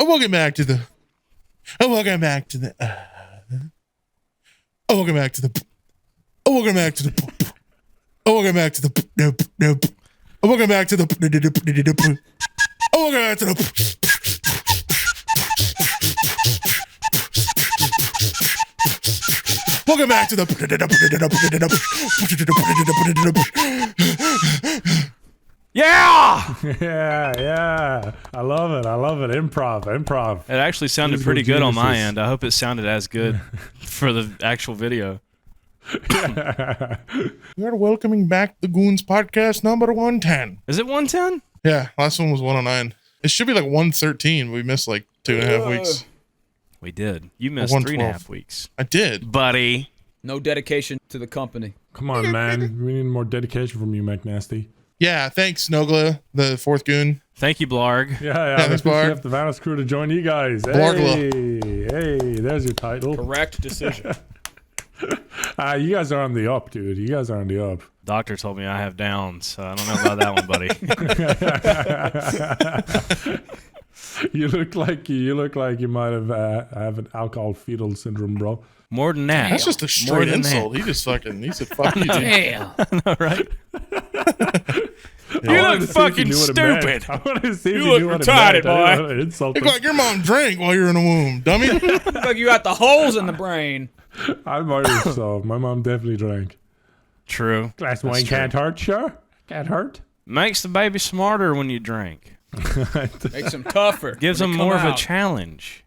Welcome back to the. Welcome back to the. Welcome back to the. Welcome back to the. Welcome back to the. Welcome back to the. Welcome back to the. Welcome back to the. Yeah! Yeah. I love it. Improv. It actually sounded pretty good on my end. I hope it sounded as good for the actual video. We are welcoming back the Goons podcast number 110. Is it 110? Yeah, last one was 109. It should be like 113. We missed like 2.5 weeks. We did. You missed 3.5 weeks. I did. Buddy. No dedication to the company. Come on, man. We need more dedication from you, McNasty. Yeah, thanks, Nogla, the fourth goon. Thank you, Blarg. Yeah, thanks, Blarg. Have the Vanis crew to join you guys. Blargla. Hey, there's your title. Correct decision. You guys are on the up, dude. You guys are on the up. Doctor told me I have Downs, so I don't know about that one, buddy. You look like you might have an alcohol fetal syndrome, bro. More than that. That's just a straight insult. He just fucking, he said, fuck you, dude. Damn. I know, right? You look fucking stupid. I want to see if You you look knew retarded, boy. Look like your mom drank while you were in the womb, dummy. Look like you got the holes in the brain. I'm Irish, so my mom definitely drank. True. Glass of wine can't hurt, sure. Can't hurt. Makes the baby smarter when you drink. Makes them tougher. Gives them more of a challenge.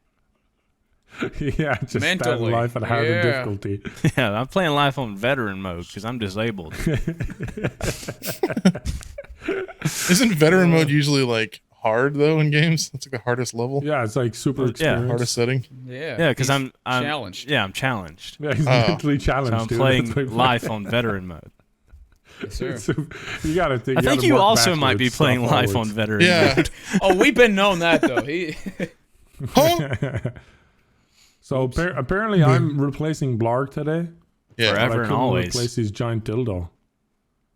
Yeah, just Mentally. starting life at harder difficulty. Yeah, I'm playing life on veteran mode because I'm disabled. Isn't veteran mode usually like hard though in games? That's like the hardest level. Yeah, it's like super Yeah. experience. Hardest setting. Yeah, because I'm challenged. Yeah, I'm challenged. Yeah, he's mentally So challenged. I'm dude. playing That's what- life on veteran mode. Yes, sir. You gotta think. I think you work also might be backwards, playing not life on forwards. veteran Yeah. mode. Oh, we've been known that though. He. So apparently, I'm replacing Blarg today. Yeah. But I Forever and couldn't always. replace his giant dildo.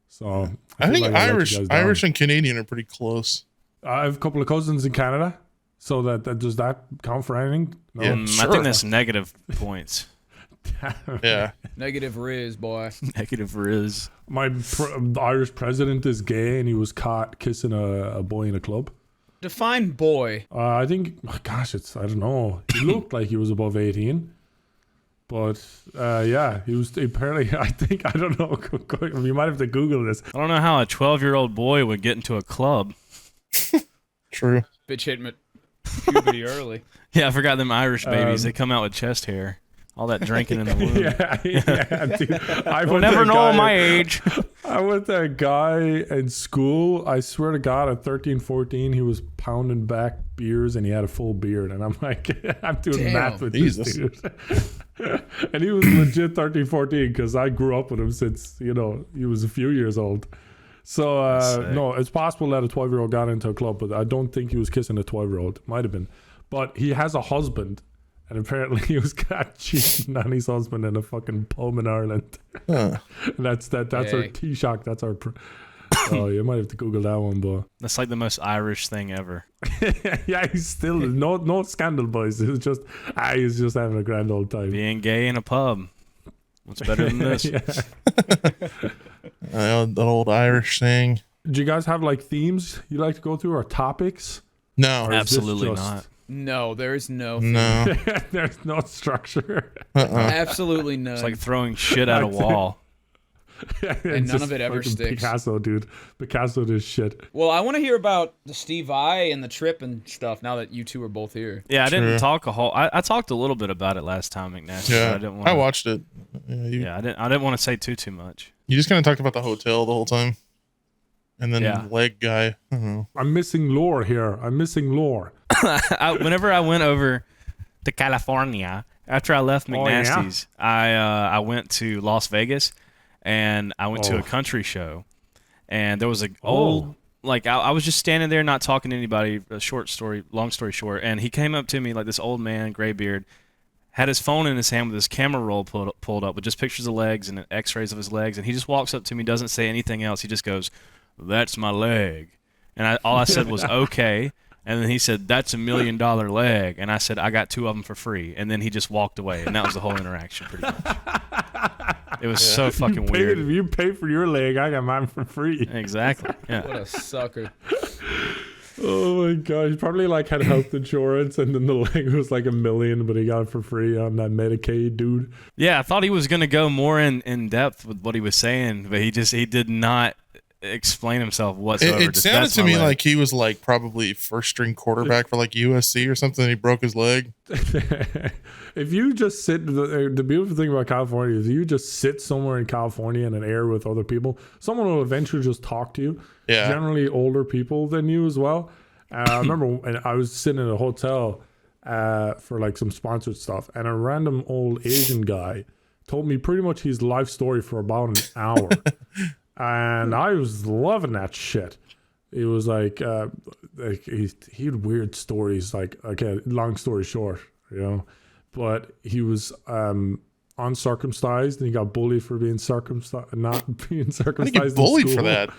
So I feel think like I let you Irish guys down. and Canadian are pretty close. I have a couple of cousins in Canada, so that does that count for anything? No. Yeah. I Sure. think that's negative points. Yeah. Negative Riz, boy. Negative Riz. My Irish president is gay, and he was caught kissing a boy in a club. Define boy. I think, gosh, I don't know. He looked like he was above 18. But, yeah, he was apparently, I don't know. You might have to Google this. I don't know how a 12-year-old boy would get into a club. True. Bitch hit him at puberty early. Yeah, I forgot them Irish babies. They come out with chest hair. All that drinking in the womb. Yeah, dude. We'll never know my age. I went to a guy in school. I swear to God, at 13, 14, he was pounding back beers and he had a full beard. And I'm like, I'm doing Damn. math with Jesus. this dude. And he was legit 13, 14 because I grew up with him since, he was a few years old. So, no, it's possible that a 12-year-old got into a club, but I don't think he was kissing a 12-year-old. Might have been. But he has a husband. And apparently he was caught cheating on his husband in a fucking pub in Ireland. Huh. That's our Hey. Taoiseach. That's our... Oh, you might have to Google that one, but... That's like the most Irish thing ever. Yeah, he's still... No scandal, boys. It's just... he's just having a grand old time. Being gay in a pub. What's better than this? Yeah. The old Irish thing. Do you guys have, like, themes you like to go through or topics? No. Or is this Absolutely just- not. No, there is no. No. There's no structure. Absolutely none. It's like throwing shit at a wall. And none of it ever sticks. Picasso, dude. Picasso does shit. Well, I want to hear about the Steve I and the trip and stuff now that you two are both here. Yeah, I didn't True. talk a whole... I talked a little bit about it last time, McNasty. But I Yeah. didn't want I watched it. Yeah, I didn't want to say too much. You just kind of talked about the hotel the whole time. And then Yeah. leg guy. I don't know. I'm missing lore here. Whenever I went over to California, after I left Oh, yeah? McNasty's, I went to Las Vegas, and I went to a country show, and there was a old, like, I was just standing there not talking to anybody, long story short, and he came up to me, like this old man, gray beard, had his phone in his hand with his camera roll pulled up with just pictures of legs and x-rays of his legs, and he just walks up to me, doesn't say anything else, he just goes, "That's my leg." And all I said was, "Okay." And then he said, "That's $1 million leg." And I said, "I got 2 of them for free." And then he just walked away, and that was the whole interaction, pretty much. It was so fucking weird. If you pay for your leg, I got mine for free. Exactly. Yeah. What a sucker. Oh my god, he probably like had health insurance, and then the leg was like $1 million, but he got it for free on that Medicaid, dude. Yeah, I thought he was gonna go more in depth with what he was saying, but he did not explain himself whatsoever. It sounded to me like he was like probably first string quarterback for like USC or something. And he broke his leg. If you just sit, the beautiful thing about California is you just sit somewhere in California in an area with other people, someone will eventually just talk to you. Yeah. Generally older people than you as well. I remember when I was sitting in a hotel for like some sponsored stuff, and a random old Asian guy told me pretty much his life story for about an hour. And I was loving that shit. It was like he had weird stories, like, okay, long story short, you know. But he was uncircumcised, and he got bullied for being circumcised, not being circumcised. How did he get bullied for that?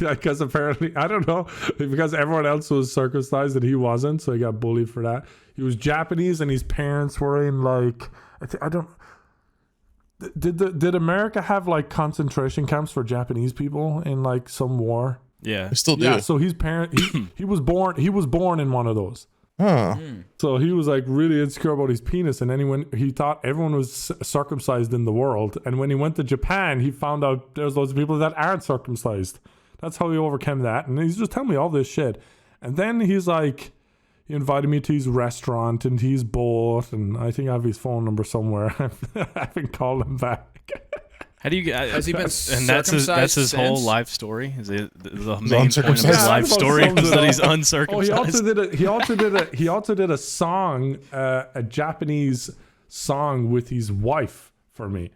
Yeah, because apparently, I don't know, because everyone else was circumcised and he wasn't, so he got bullied for that. He was Japanese, and his parents were in like I don't. Did America have like concentration camps for Japanese people in like some war? Yeah, I still do. Yeah, so his parent he was born in one of those. Huh. So he was like really insecure about his penis, and then he thought everyone was circumcised in the world, and when he went to Japan, he found out there's loads of people that aren't circumcised. That's how he overcame that, and he's just telling me all this shit. And then he's like, he invited me to his restaurant, and he's both, and I think I have his phone number somewhere. I haven't called him back. How do you? Has he been and that's his whole since? life story. Is it the main point of his uncircumcised. life Yeah, story sums is it that he's up. uncircumcised? Oh, he also did a song, a Japanese song with his wife for me.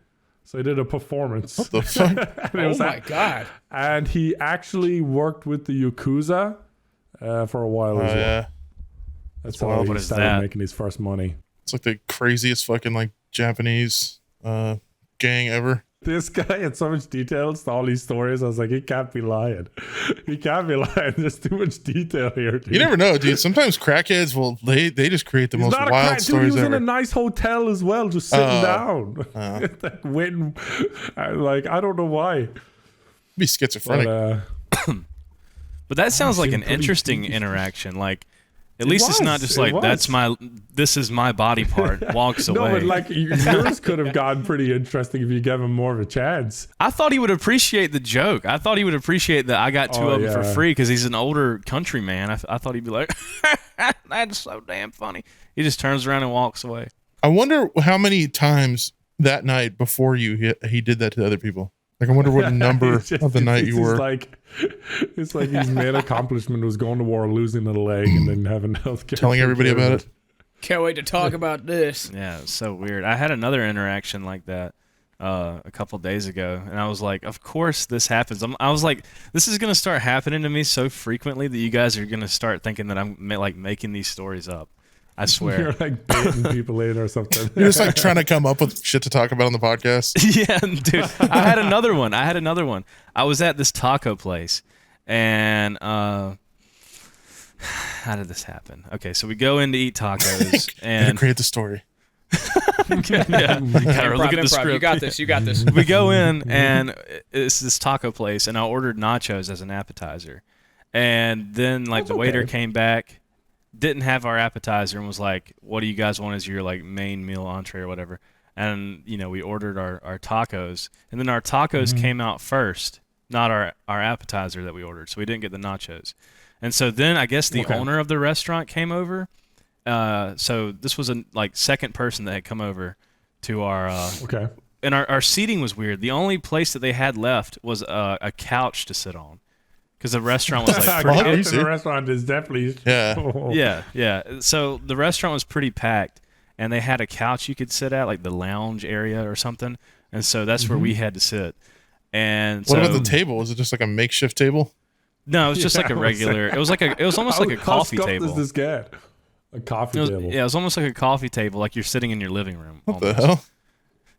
So he did a performance. What the fuck? And it was Oh my God. And he actually worked with the Yakuza for a while as well. Yeah. That's wild. how he What is started that? making his first money. It's like the craziest fucking like Japanese gang ever. This guy had so much details to all these stories. I was like, he can't be lying. He can't be lying. There's too much detail here, dude. You never know, dude. Sometimes crackheads will they just create the He's most not a wild crack, dude. He stories was ever. in a nice hotel as well, just sitting down. Like waiting. Like, I don't know why. Be schizophrenic. But, But that sounds like an pretty interesting deep. interaction. Like, at least it's not was, just it like was. this is my body part. Walks no, away. but like yours could have gotten pretty interesting if you gave him more of a chance. I thought he would appreciate the joke. I thought he would appreciate that I got 2 of them for yeah. free because he's an older country man. I thought he'd be like, "That's so damn funny." He just turns around and walks away. I wonder how many times that night before you he did that to other people. Like, I wonder what number It's just- of the night it's you just were. like, it's like his main accomplishment was going to war, losing a leg, and then having healthcare. Telling everybody about it. Can't wait to talk about this. Yeah, it's so weird. I had another interaction like that a couple days ago, and I was like, of course this happens. I was like, this is going to start happening to me so frequently that you guys are going to start thinking that I'm like making these stories up. I swear. You're like baiting people in or something. You're just like trying to come up with shit to talk about on the podcast. Yeah, dude. I had another one. I was at this taco place, and how did this happen? Okay, so we go in to eat tacos, And and create the story. yeah, gotta look at the Improv. script. You got this. You got this. We go in, and it's this taco place, and I ordered nachos as an appetizer, and then like the waiter okay. came back, didn't have our appetizer, and was like, "What do you guys want as your like main meal, entree, or whatever?" And we ordered our tacos, and then our tacos came out first, not our appetizer that we ordered, so we didn't get the nachos. And so then I guess the owner of the restaurant came over. So this was a like second person that had come over to our Okay. and our seating was weird. The only place that they had left was a couch to sit on because the restaurant was like What? pretty, You In see? the restaurant is definitely Yeah. yeah. So the restaurant was pretty packed, and they had a couch you could sit at, like the lounge area or something. And so that's where we had to sit. And What so, about the table? Was it just like a makeshift table? No, it was just like a Yeah, regular. It was almost like a coffee How table. scuffed does this get? A coffee It was, table. yeah, it was almost like a coffee table, like you're sitting in your living room. What the almost. hell?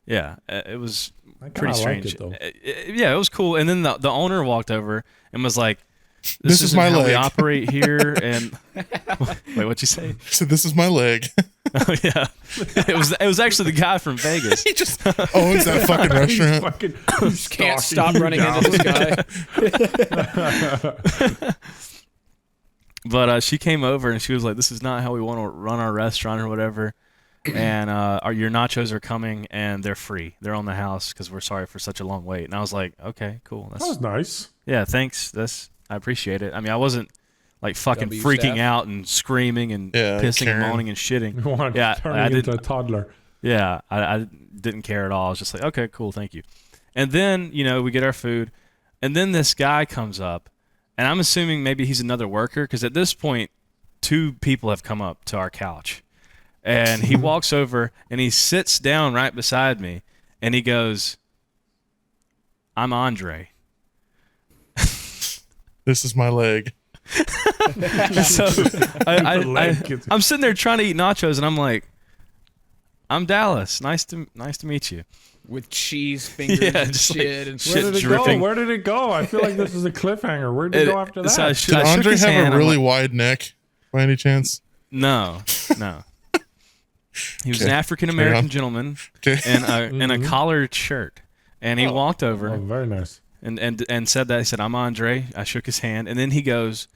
Yeah, it was I pretty kinda like strange. it, though. Yeah, it was cool. And then the owner walked over and was like, This is isn't my how leg. we operate here. And wait, what'd you say? So this is my leg. Oh yeah, it was actually the guy from Vegas. He just owns that fucking restaurant. He's Can't stalking stop you running down. into this guy. But she came over and she was like, "This is not how we want to run our restaurant or whatever." And your nachos are coming and they're free. They're on the house because we're sorry for such a long wait. And I was like, okay, cool. That was nice. Yeah, thanks. I appreciate it. I mean, I wasn't like fucking W freaking staff. out and screaming and pissing and Karen. moaning and shitting. You want Yeah, to turn I into didn't. a toddler. Yeah, I didn't care at all. I was just like, okay, cool, thank you. And then, we get our food, and then this guy comes up, and I'm assuming maybe he's another worker, because at this point, 2 people have come up to our couch. And he walks over, and he sits down right beside me, and he goes, "I'm Andre." This is my leg. So I'm sitting there trying to eat nachos, and I'm like, "I'm Dallas. Nice to meet you." With cheese fingers Yeah, and just shit. and shit Where did it dripping. go? Where did it go? I feel like this is a cliffhanger. Where did it go after So I that? sh- Did I shook Andre his have hand, a I'm really like, wide neck by any chance? No. He was an Okay. African American Carry on. gentleman Okay. in a collared shirt, and he walked over Oh, very nice. and said that. He said, "I'm Andre." I shook his hand, and then he goes,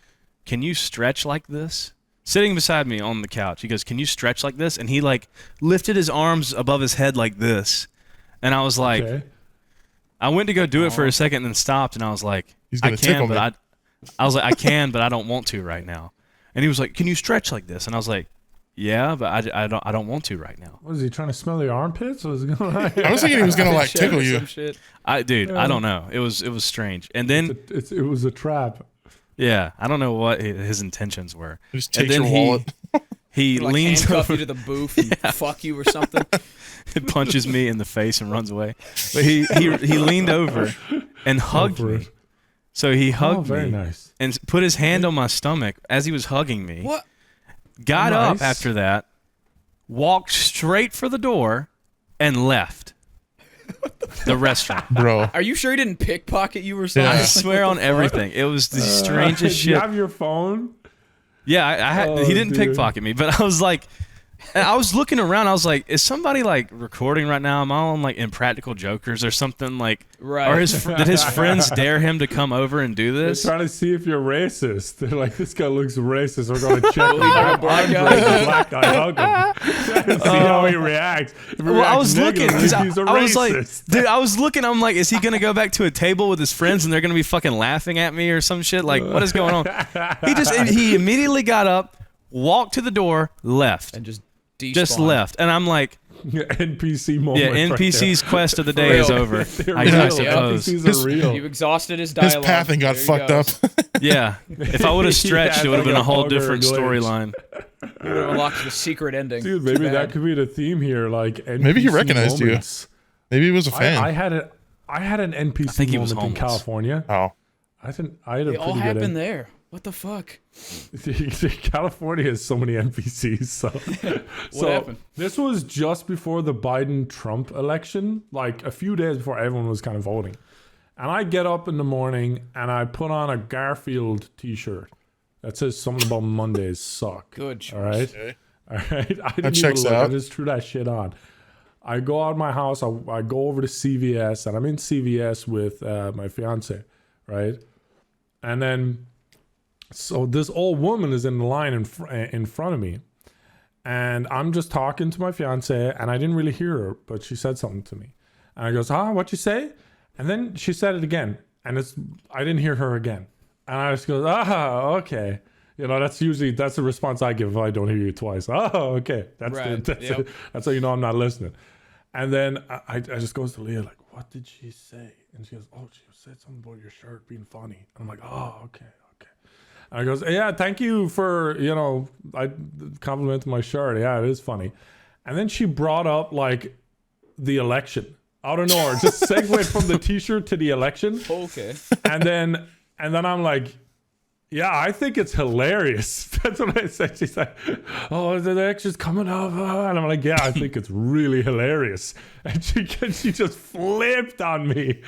"Can you stretch like this?" Sitting beside me on the couch, he goes, "Can you stretch like this?" And he like lifted his arms above his head like this, and I was like, Okay. I went to go do it for a second, and then stopped, and I was like, He's I gonna can, tickle but me. I was like, I can, but I don't want to right now. And he was like, "Can you stretch like this?" And I was like, "Yeah, but I don't want to right now." Was he trying to smell your armpits? What was going on? I was thinking he was gonna like Shit, tickle some you. shit. I don't know. It was strange. And then It was a trap. yeah, I don't know what his intentions were. Just And takes your then wallet. He Like leans handcuff over, you to the booth and fuck you or something. punches me in the face and runs away. But he leaned over and hugged for me. it. So he Oh, hugged very me nice. and put his hand on my stomach as he was hugging me. What? Got up Nice. after that, walked straight for the door, and left the restaurant. Bro. Are you sure he didn't pickpocket you or something? I Yeah. swear on everything. It was the strangest Do shit. you have your phone? Yeah, I had, Oh, he didn't dude. pickpocket me, but I was like, and I was looking around. I was like, is somebody like recording right now? Am I on like Impractical Jokers or something? Like, Right. Or did his friends dare him to come over and do They're this? trying to see if you're racist. They're like, this guy looks racist. We're going to check him. black Andre, guy. the black guy, hug him. See how he reacts. If he Well, I reacts was looking negatively, because he's a I was like, racist. dude, I was looking. I'm like, is he gonna go back to a table with his friends and they're gonna be fucking laughing at me or some shit? Like, what is going on? He immediately got up, walked to the door, left, And just just despawn. left, and I'm like, NPC moment. yeah, right NPC's quest of the day real. is over. there. I They're real. suppose. NPCs are real. You exhausted his His dialogue. pathing got There he fucked goes. up. Yeah, if I would have stretched, Yeah, it would have like been a a whole bug or a different glitch. storyline. You would have unlocked the secret ending. Dude, maybe Bad. that could be the theme here. Like NPC Maybe he recognized you. moments. Maybe he was a fan. I had an NPC think he was moment in homeless. California. Oh. I had a They all pretty good happened there. What the fuck? California has so many NPCs. So, happened? This was just before the Biden-Trump election, like a few days before everyone was kind of voting. And I get up in the morning and I put on a Garfield T-shirt that says something about Mondays suck. Good choice. All right. Okay. All right. I didn't checks even look. I out. just threw that shit on. I go out of my house. I go over to CVS, and I'm in CVS with my fiance, right? And then, so this old woman is in the line in front of me, and I'm just talking to my fiance, and I didn't really hear her, but she said something to me, and I goes, "What you say?" And then she said it again, and I didn't hear her again, and I just goes, okay." You know, that's the response I give if I don't hear you twice. Oh, okay. Right, yep. That's how you know I'm not listening. And then I just goes to Leah, like, what did she say? And she goes, oh, she said something about your shirt being funny. And I'm like, oh, okay. And I goes, yeah, thank you for, I complimented my shirt. Yeah, it is funny. And then she brought up, like, the election. Out of nowhere. Just segued from the T-shirt to the election. Okay. And then I'm like, Yeah, I think it's hilarious. That's what I said. She's like, "Oh, the extra's coming up," and I'm like, "Yeah, I think it's really hilarious." And she just flipped on me.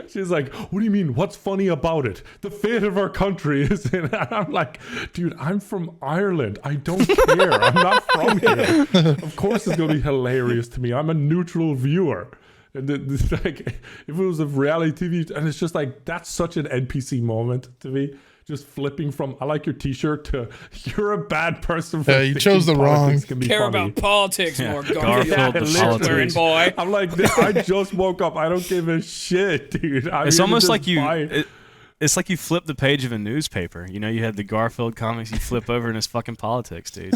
She's like, "What do you mean? What's funny about it? The fate of our country is in." And I'm like, "Dude, I'm from Ireland. I don't care. I'm not from here. Of course, it's gonna be hilarious to me. I'm a neutral viewer." And it's like, if it was a reality TV, and it's just like, that's such an NPC moment to me. Just flipping from "I like your T-shirt" to "you're a bad person." For you chose the wrong. Care about politics more, Garfield the wearing politics. boy. I'm like, I just woke up. I don't give a shit, dude. It's almost like it's like you flip the page of a newspaper. You know, you had the Garfield comics. You flip over and it's fucking politics, dude.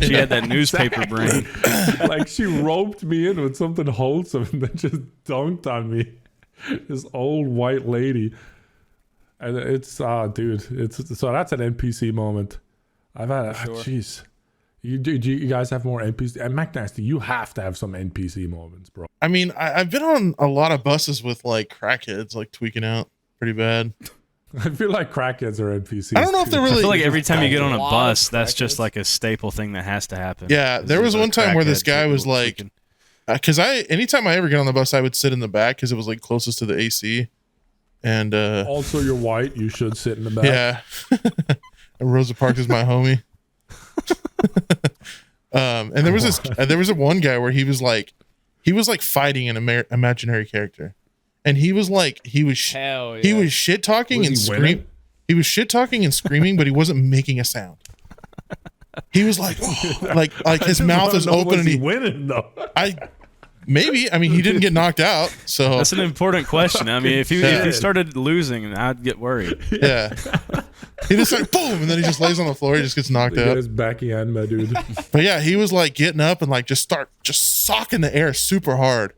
She had that newspaper brain. Like, she roped me in with something wholesome and then just dunked on me. This old white lady. And it's dude, so that's an NPC moment. I've had jeez. You guys have more NPC? And McNasty, you have to have some NPC moments, bro. I mean, I've been on a lot of buses with like crackheads like tweaking out pretty bad. I feel like crackheads are NPCs. I don't know if they're really. I feel like every time you get on a lot bus, of that's just crackheads. like a staple thing that has to happen. Yeah, there was one time where this guy was like, tweaking. because anytime I ever get on the bus, I would sit in the back because it was like closest to the AC. And Also, you're white. You should sit in the back. yeah, and Rosa Parks is my homie. And there was a one guy where he was like fighting an imaginary character, and he was Hell yeah. he was shit talking and screaming. He was shit talking and screaming, but he wasn't making a sound. He was like, like his mouth is open, and he winning though. Maybe. I mean, he didn't get knocked out, so That's an important question. I mean, if he started losing, I'd get worried. yeah. He just like boom, and then he just lays on the floor. He just gets knocked Get out. his backhand, my dude. But yeah, he was like getting up and like just socking the air super hard.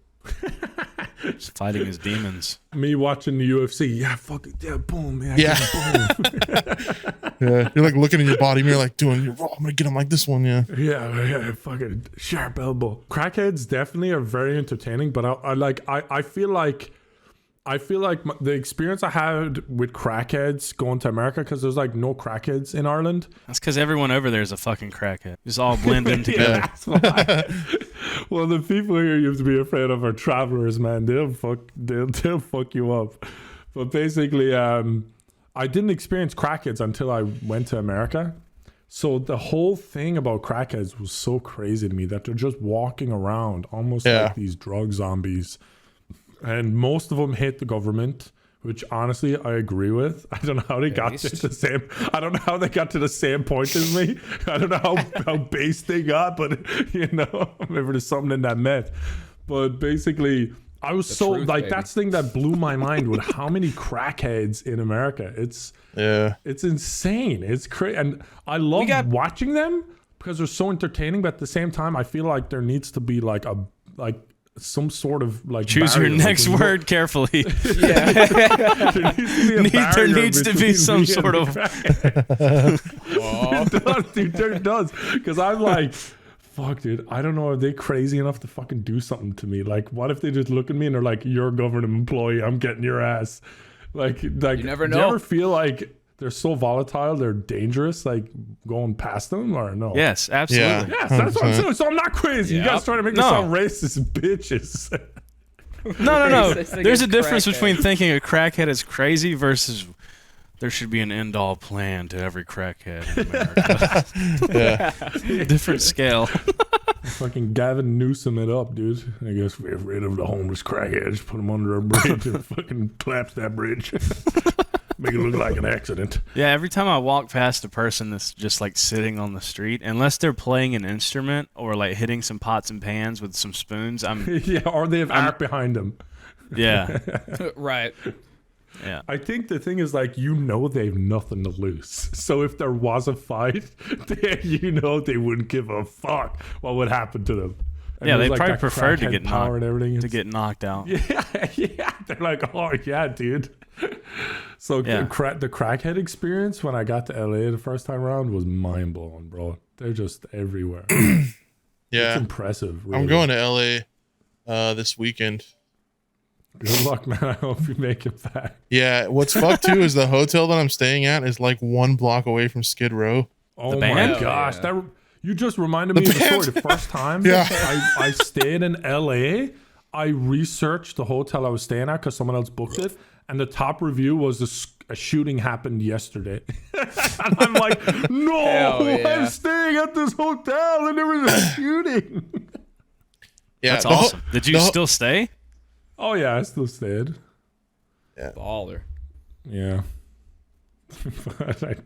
Just fighting his demons. Me watching the UFC. Yeah, fuck it. Yeah, boom, man. Yeah. Boom. Yeah, you're like looking in your body mirror, like doing. I'm gonna get him like this one. Yeah. Yeah, fucking sharp elbow. Crackheads definitely are very entertaining, but I feel like the experience I had with crackheads going to America, because there's like no crackheads in Ireland. That's because everyone over there is a fucking crackhead. Just all blend in together. Yeah, that's why. Well, the people here you have to be afraid of are travelers, man. They'll fuck you up. But basically, I didn't experience crackheads until I went to America. So the whole thing about crackheads was so crazy to me, that they're just walking around almost like these drug zombies. And most of them hate the government, which honestly I agree with. I don't know how they got to the same. I don't know how they got to the same point as me. I don't know how based they got, but maybe there's something in that meth. But basically, I was truth, baby. that's the thing that blew my mind with how many crackheads in America. It's insane. It's crazy, and I love watching them because they're so entertaining. But at the same time, I feel like there needs to be some sort of Choose your barrier. next word carefully. Yeah. There needs to be some sort of. Dude, there does. Because I'm like, fuck, dude, I don't know. Are they crazy enough to fucking do something to me? Like, what if they just look at me and they're like, "You're a government employee. I'm getting your ass." Like, you never know. Do you ever feel like they're so volatile, they're dangerous, like going past them, or no? Yes, absolutely. Yeah. Yes, that's what I'm saying. So I'm not crazy. You Yep. guys trying to make me sound racist, bitches. No. Racist There's a against difference crackheads. between thinking a crackhead is crazy versus there should be an end-all plan to every crackhead in America. Yeah. Different scale. Fucking Gavin Newsom it up, dude. I guess we're rid of the homeless crackheads, put them under a bridge and fucking collapse that bridge. Make it look like an accident. Yeah, every time I walk past a person that's just like sitting on the street, unless they're playing an instrument or like hitting some pots and pans with some spoons, Yeah, or they have art behind them. yeah. Right. Yeah. I think the thing is, like, they've nothing to lose. So if there was a fight, they wouldn't give a fuck what would happen to them. And Yeah, there's, they like, probably that prefer to crackhead get power and everything. to get knocked out. Yeah. They're like, oh yeah, dude. So Yeah. the crackhead experience when I got to LA the first time around was mind blowing, bro. They're just everywhere. It's Yeah. impressive. Really. I'm going to LA this weekend. Good luck, man. I hope you make it back. Yeah, what's fucked too is the hotel that I'm staying at is like 1 block away from Skid Row. Oh band? my gosh, Yeah. you just reminded me of the story. The first time Yeah. I stayed in LA, I researched the hotel I was staying at because someone else booked it, and the top review was a shooting happened yesterday. And I'm like, no, Hell yeah. I'm staying at this hotel and there was a shooting. Yeah, That's awesome. Did you still stay? Oh yeah, I still stayed. Baller. Yeah. But I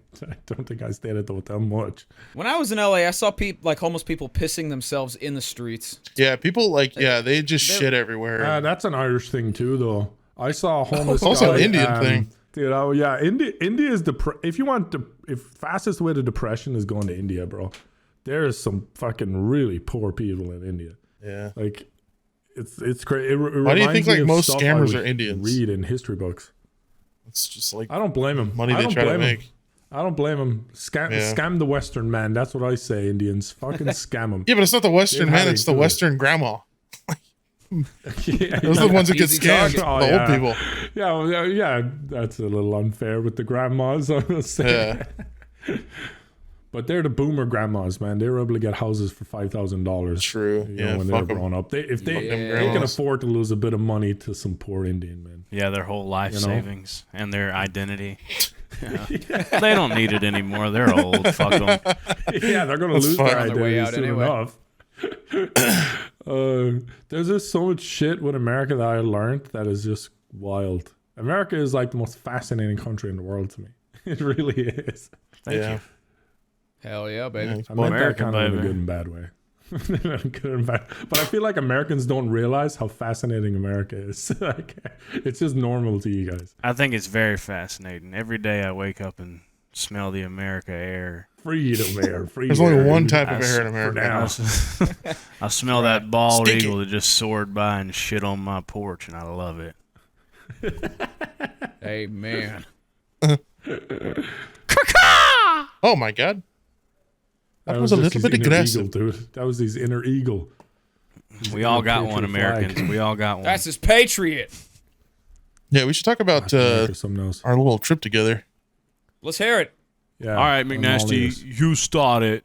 don't think I stayed at the hotel much. When I was in LA, I saw homeless people pissing themselves in the streets. Yeah, people they just shit everywhere. That's an Irish thing too, though. I saw a homeless Also guy, an Indian thing. Dude, India is if fastest way to depression is going to India, bro. There is some fucking really poor people in India. Yeah. Like, it's crazy. Why do you think like most scammers are Indians? Read in history books. It's just like I don't blame him. money they try to make. I don't blame him. Scam the Western man. That's what I say. Indians fucking scam them. Yeah, but it's not the Western man. It's the Western grandma. Those are the ones that get Easy scammed. target. The old people. Yeah. That's a little unfair with the grandmas. I would say. Yeah. But they're the boomer grandmas, man. They were able to get houses for $5,000. True. When they were growing up. If they can afford to lose a bit of money to some poor Indian man. Yeah, their whole life savings and their identity. Yeah. They don't need it anymore. They're old. Fuck them. Yeah, they're gonna lose their On their way identity out soon anyway. enough. There's just so much shit with America that I learned that is just wild. America is like the most fascinating country in the world to me. It really is. Thank you. Hell yeah, baby. I meant that American, kind of in a baby. good and bad way. Good and bad. But I feel like Americans don't realize how fascinating America is. Like, it's just normal to you guys. I think it's very fascinating. Every day I wake up and smell the America air. Freedom air. Freedom. There's only one type I of air in America. now. I smell that bald Stinky. eagle that just soared by and shit on my porch, and I love it. Hey, man. Oh my god. That was a just little his bit inner aggressive. Eagle, dude. That was his inner eagle. We all got one, Patriot flag. Americans. We all got one. That's his Patriot. Yeah, we should talk about America, something else. our little trip together. Let's hear it. Yeah. All right, I'm all McNasty, ears. you start it.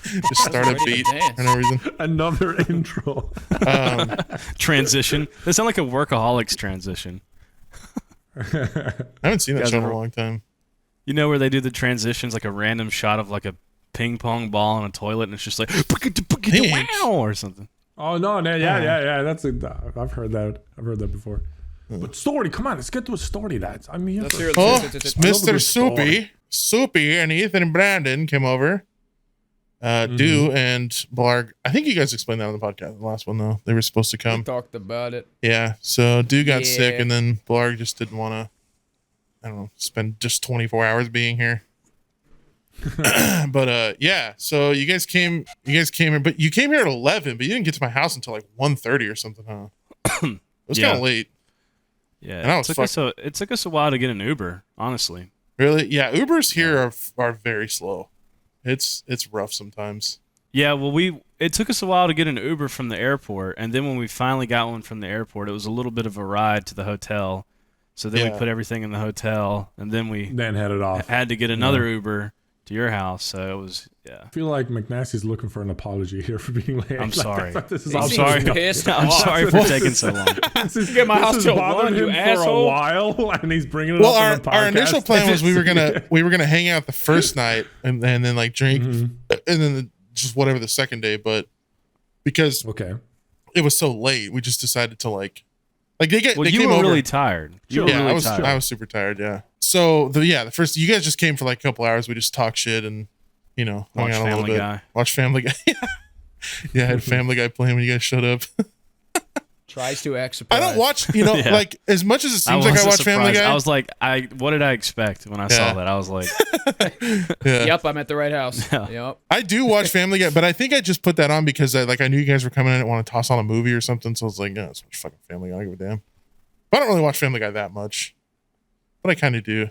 Just start a ready to beat dance. for no reason. Another intro. Transition. That sounds like a workaholics transition. I haven't seen that Guys show in a ever- long time. You know where they do the transitions, like a random shot of like a ping pong ball in a toilet, and it's just like Thanks. wow or something. Oh no, yeah. That's I've heard that. I've heard that before. But story, come on, let's get to a story, lads. I'm here Let's for hear it. Oh, I love a Mr. good Soupy. Soupy and Ethan and Brandon came over. Dew and Blarg. I think you guys explained that on the podcast. The last one, though. They were supposed to We come. talked about it. Yeah. So Dew got sick, Yeah. and then Blarg just didn't want to, I don't know, spend just 24 hours being here. But yeah, so you guys came here, but you came here at 11, but you didn't get to my house until like 1:30 or something, huh? It was Yeah. kind of late. Yeah, And I it was took us a while to get an Uber, honestly. Really? Yeah, Ubers here are very slow. It's rough sometimes. Yeah, well, it took us a while to get an Uber from the airport, and then when we finally got one from the airport, it was a little bit of a ride to the hotel. So then Yeah. we put everything in the hotel, and then we then headed off. had to get another Uber to your house. So it was, yeah. I feel like McNasty's looking for an apology here for being late. I'm sorry. This is He I'm seems sorry. pissed I'm off. sorry for taking so long. Get my house has till bothered 1, you him for a asshole. while, and he's bringing it Well, up on the podcast. our initial plan was we were gonna hang out the first night and then like drink and then just whatever the second day, but because Okay. it was so late, we just decided to like Well, they you came were over. really tired. You were Yeah, really I was tired. I was super tired. Yeah. So the first you guys just came for like a couple hours. We just talked shit and hung Watch out a little Family bit. Guy. Watch Family Guy. Yeah, I had Family Guy playing when you guys showed up. Tries to act I surprised. don't watch, Yeah. like as much as it seems like I watch Family surprised. Guy. I was like, what did I expect when I Yeah. saw that? I was like, yeah. Yep, I'm at the right house. Yeah. Yep. I do watch Family Guy, but I think I just put that on because I knew you guys were coming in and want to toss on a movie or something. So I was like, yeah, let's watch fucking Family Guy. I don't give a damn. But I don't really watch Family Guy that much, but I kind of do.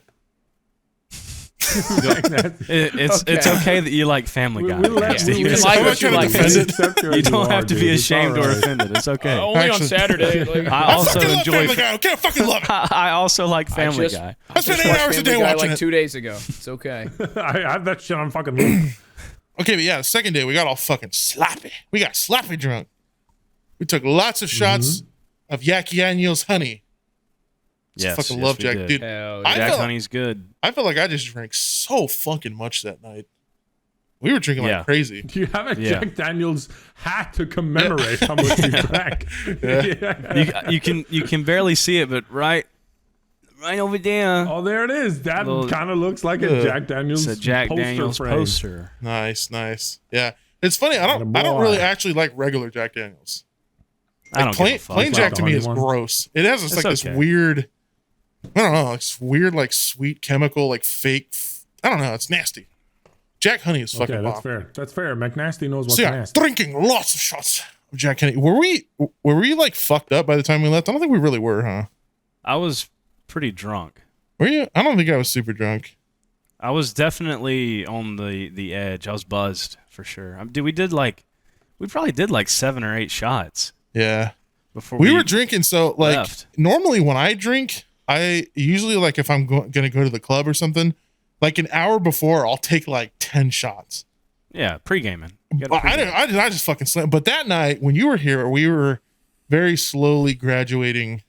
It's okay that you like Family Guy. You can I'm like not what you trying to like. defend it. You don't have to be ashamed or offended. It's okay. Only on Actually- Saturday. Like, I I also fucking love enjoy. Family Guy. Okay, I fucking love it. I also like Family Guy. I spent 8 watched hours a day Family Guy watching like it. 2 days ago. It's okay. I have that shit on fucking loop. Okay, but yeah, the second day we got all fucking sloppy. We got sloppy drunk. We took lots of shots of Yak Daniels honey. Yes, fucking yes, love we Jack, did. dude. Hell I yeah. Jack felt- Honey's good. I felt like I just drank so fucking much that night. We were drinking Yeah. like crazy. Do you have a Yeah. Jack Daniels hat to commemorate how much you drank? Yeah. You can barely see it, but right over there, Oh, there it is. That Little- kind of looks like a Jack Daniels it's a Jack poster Daniels frame. poster. Nice. Yeah, it's funny. I don't Attaboy. really actually like regular Jack Daniels. I don't plain, give a fuck. plain Jack to me honey is one. gross. It has this It's like this okay. weird, I don't know, like this weird like sweet chemical like fake. I don't know. It's nasty. Jack Honey is fucking Okay, that's bomb. fair. That's fair. McNasty knows what's So yeah, nasty. drinking lots of shots of Jack Honey. Were we like fucked up by the time we left? I don't think we really were, huh? I was pretty drunk. Were you? I don't think I was super drunk. I was definitely on the edge. I was buzzed for sure. We probably did like 7 or 8 shots Yeah. before We were drinking, so like left. normally when I drink, I usually like if I'm gonna go to the club or something, like an hour before, I'll take like 10 shots. Yeah, pre-gaming. You gotta But pre-game. I just fucking slammed. But that night when you were here, we were very slowly gradually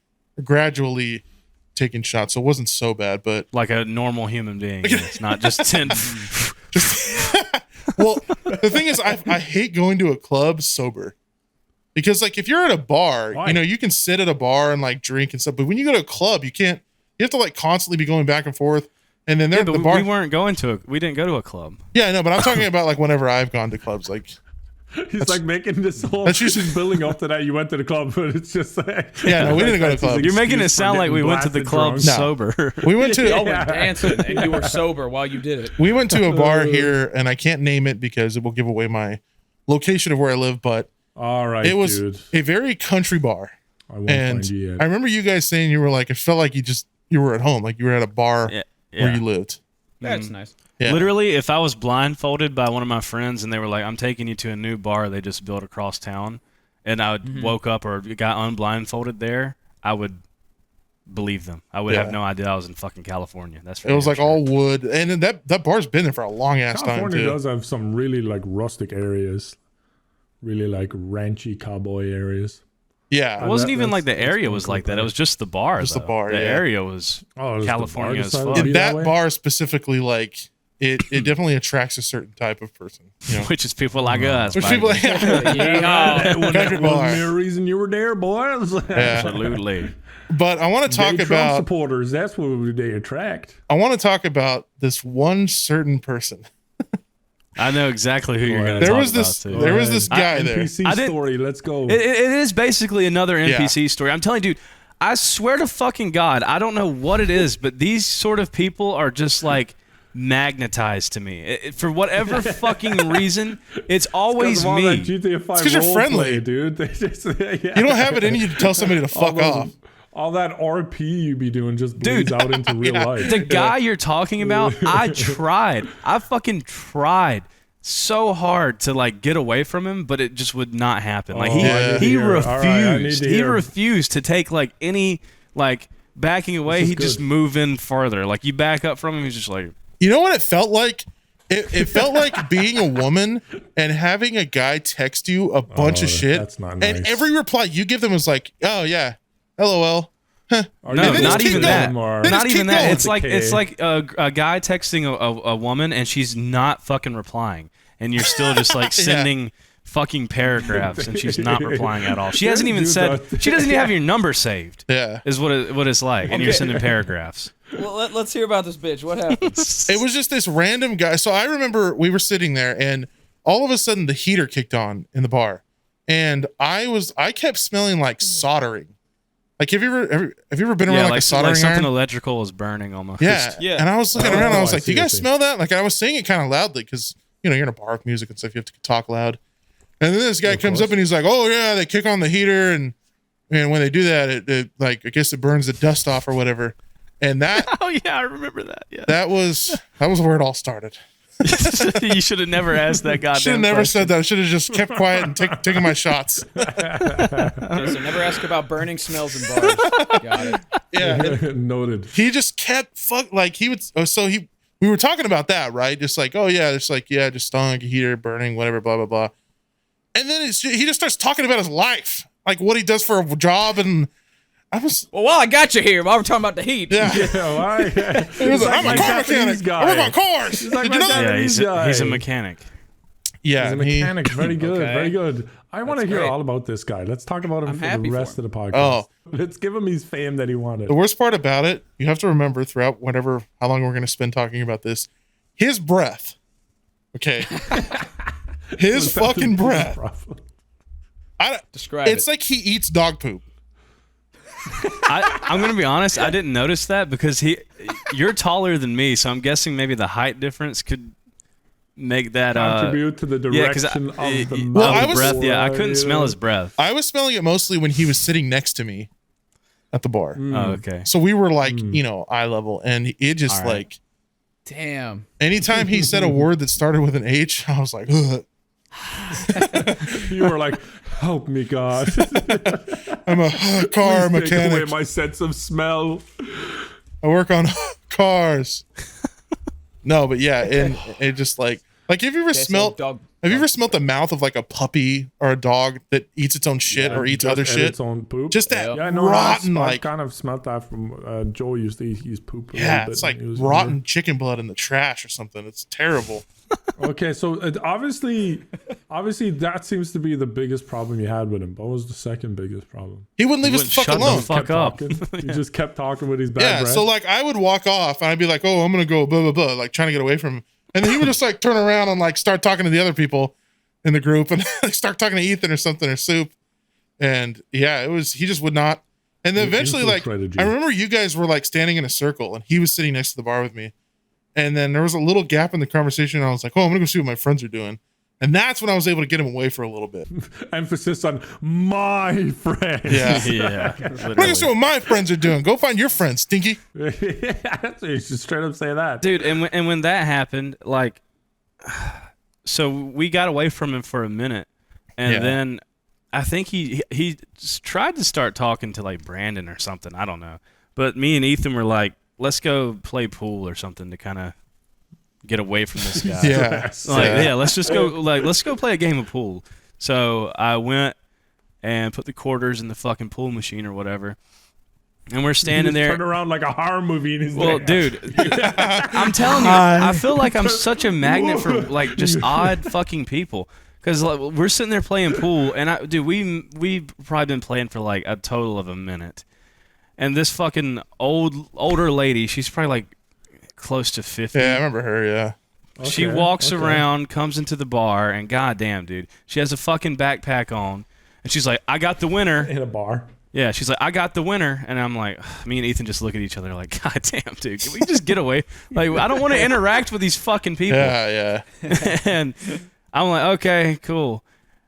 taking shots, so it wasn't so bad. But Like a normal human being. It's not just 10. well, the thing is, I hate going to a club sober. Because like if you're at a bar, Why? you know, you can sit at a bar and like drink and stuff, but when you go to a club, you can't. You have to like constantly be going back and forth, and then Yeah, there but the bar. we didn't go to a club. Yeah, I know, but I'm talking about like whenever I've gone to clubs, like He's like making this whole that's usually- he's building up to that. You went to the club, but it's just like Yeah, no, we didn't go to that's his club. You're making it excuse for sound like getting we went to the blasted club drunk. No. sober. we went to Y'all were Yeah. dancing and you were sober while you did it. we went to a bar here, and I can't name it because it will give away my location of where I live, but All right, it was dude. a very country bar, I won't and find you yet. I remember you guys saying you were like, it felt like you were at home, like you were at a bar Yeah. where you lived. That's nice. Yeah. Literally, if I was blindfolded by one of my friends and they were like, I'm taking you to a new bar they just built across town, and I would woke up or got unblindfolded there, I would believe them. I would Yeah. have no idea I was in fucking California. That's for It was damn like sure. all wood, and then that bar's been there for a long ass time California too. does have some really like rustic areas, really like ranchy cowboy areas. Yeah, It wasn't even that's- like the that's area cool was like that. It better. was just the bar. Just the though. bar, The yeah. area was Oh, is the California bar as decided fuck. to be in that that way? bar specifically, like it definitely attracts a certain type of person. You know? which is people like us. Which baby. people, Yeah. country bar. Wasn't there a reason you were there, boys? Yeah. Absolutely. But I want to talk Gay Trump about supporters. That's what they attract. this one certain person. I know exactly who you're going to There talk was this about, too. there was this guy there. NPC I didn't- story. Let's go. It is basically another NPC story. I'm telling you, dude, I swear to fucking God, I don't know what it is, but these sort of people are just like magnetized to me. For whatever fucking reason, it's always Because of all that me. GTA 5 'cause you're role friendly. play, dude. They just, yeah. You don't have it in you to tell somebody to fuck off. All that RP you be doing just bleeds Dude. out into real life. The guy you're talking about, I fucking tried so hard to like get away from him, but it just would not happen. Like Oh, I need to he hear. All right, I need refused. to He hear. refused to take like any like backing away. is He just good. move in further. Like you back up from him, he's just like, You know what it felt like? It felt like being a woman and having a guy text you a bunch of shit. that's not And nice. every reply you give them is like, oh yeah, LOL. Are no, you then not just keep even going. that. Or- Then Not just even keep that. going. It's like Okay. it's like a guy texting a woman and she's not fucking replying, and you're still just like sending fucking paragraphs and she's not replying at all. She hasn't even Dude, said. that- She doesn't even have your number saved. Yeah. Is what it's like, and you're sending paragraphs. Well, let's hear about this bitch. What happened? It was just this random guy. So I remember we were sitting there and all of a sudden the heater kicked on in the bar. And I kept smelling like soldering. Like have you ever been around like a soldering something iron? electrical was burning almost. Yeah. Yeah. And I was looking around. I was I like, see "Do you what guys you're smell that?" Like I was saying it kind of loudly because you're in a bar with music and stuff. You have to talk loud. And then this guy comes up and he's like, "Oh yeah, they kick on the heater and when they do that, it like I guess it burns the dust off or whatever." And that Oh yeah, I remember that. Yeah. that was where it all started. You should have never asked that goddamn Should have never question. said that. I should have just kept quiet and taken my shots. Okay, so never ask about burning smells in bars. Got it. Yeah. Noted. He just kept we were talking about that, right? Just like, oh yeah, just like, yeah, just stunk, heater, burning, whatever, blah, blah, blah. And then he just starts talking about his life, like what he does for a job. And I was, Well, while I got you here, while we're talking about the heat. yeah. Why? He was like, I'm a car mechanic. I work on cars. He's like Did you my know? dad. Yeah, he's a mechanic. Yeah. He's a and he- mechanic. Very good. Okay. Very good. I want to That's hear great. all about this guy. Let's talk about him I'm for happy the for rest him. of the podcast. Oh. Let's give him his fame that he wanted. The worst part about it, you have to remember throughout how long we're going to spend talking about this, his breath. Okay. His fucking breath. Describe It's it. like he eats dog poop. I'm gonna be honest. I didn't notice that because you're taller than me, so I'm guessing maybe the height difference could make that Contribute to the yeah, because direction of the Well, mouth. I was- breath. Yeah, I couldn't You smell know? his breath. I was smelling it mostly when he was sitting next to me at the bar. Oh, okay. So we were like, eye level. And it just All right. like, Damn. anytime he said a word that started with an H, I was like, ugh. You were like, help me, God. I'm a car Please take away mechanic. my sense of smell. I work on cars. No, but yeah, and it just like have you ever Okay, so smelt dog. have you ever smelt the mouth of like a puppy or a dog that eats its own shit or eats Just other ate shit? Its own poop. Just that Yeah, I know. rotten I've like kind of smelt that from Joe used to eat his poop. A yeah, little bit it's when like he was rotten chicken blood in the trash or something. It's terrible. younger. Okay, so obviously that seems to be the biggest problem you had with him. What was the second biggest problem? He wouldn't leave us wouldn't the fuck shut the alone. fuck Kept up. talking. He just kept talking with his bad Yeah, breath. so like I would walk off and I'd be like, oh, I'm gonna go blah blah blah, like trying to get away from him. And then he would just like turn around and like start talking to the other people in the group and like start talking to Ethan or something or Soup. And yeah, he just would not. And then He eventually, like, infiltrated you. I remember you guys were like standing in a circle and he was sitting next to the bar with me. And then there was a little gap in the conversation. And I was like, oh, I'm gonna go see what my friends are doing. And that's when I was able to get him away for a little bit. Emphasis on my friend. Yeah. Yeah, I'm gonna literally. see what my friends are doing. Go find your friends, Stinky. You should straight up say that. dude. And when that happened, like, so we got away from him for a minute, and Yeah. then I think he tried to start talking to like Brandon or something. I don't know, but me and Ethan were like, let's go play pool or something to kind of get away from this guy. Yeah. Like, yeah, let's go play a game of pool. So I went and put the quarters in the fucking pool machine or whatever. And we're standing He just there. turned around like a horror movie in his Well, day. dude, I'm telling you, I feel like I'm such a magnet for like just odd fucking people. Cause like, we're sitting there playing pool, and we've probably been playing for like a total of a minute. And this fucking older lady, she's probably like close to 50. Yeah, I remember her. Yeah. She Okay, walks okay. around, comes into the bar, and goddamn, dude, she has a fucking backpack on, and she's like, "I got the winner." In a bar. Yeah, she's like, "I got the winner," and I'm like, me and Ethan just look at each other like, "God damn, dude, can we just get away?" Like, I don't want to interact with these fucking people. Yeah. And I'm like, "Okay, cool."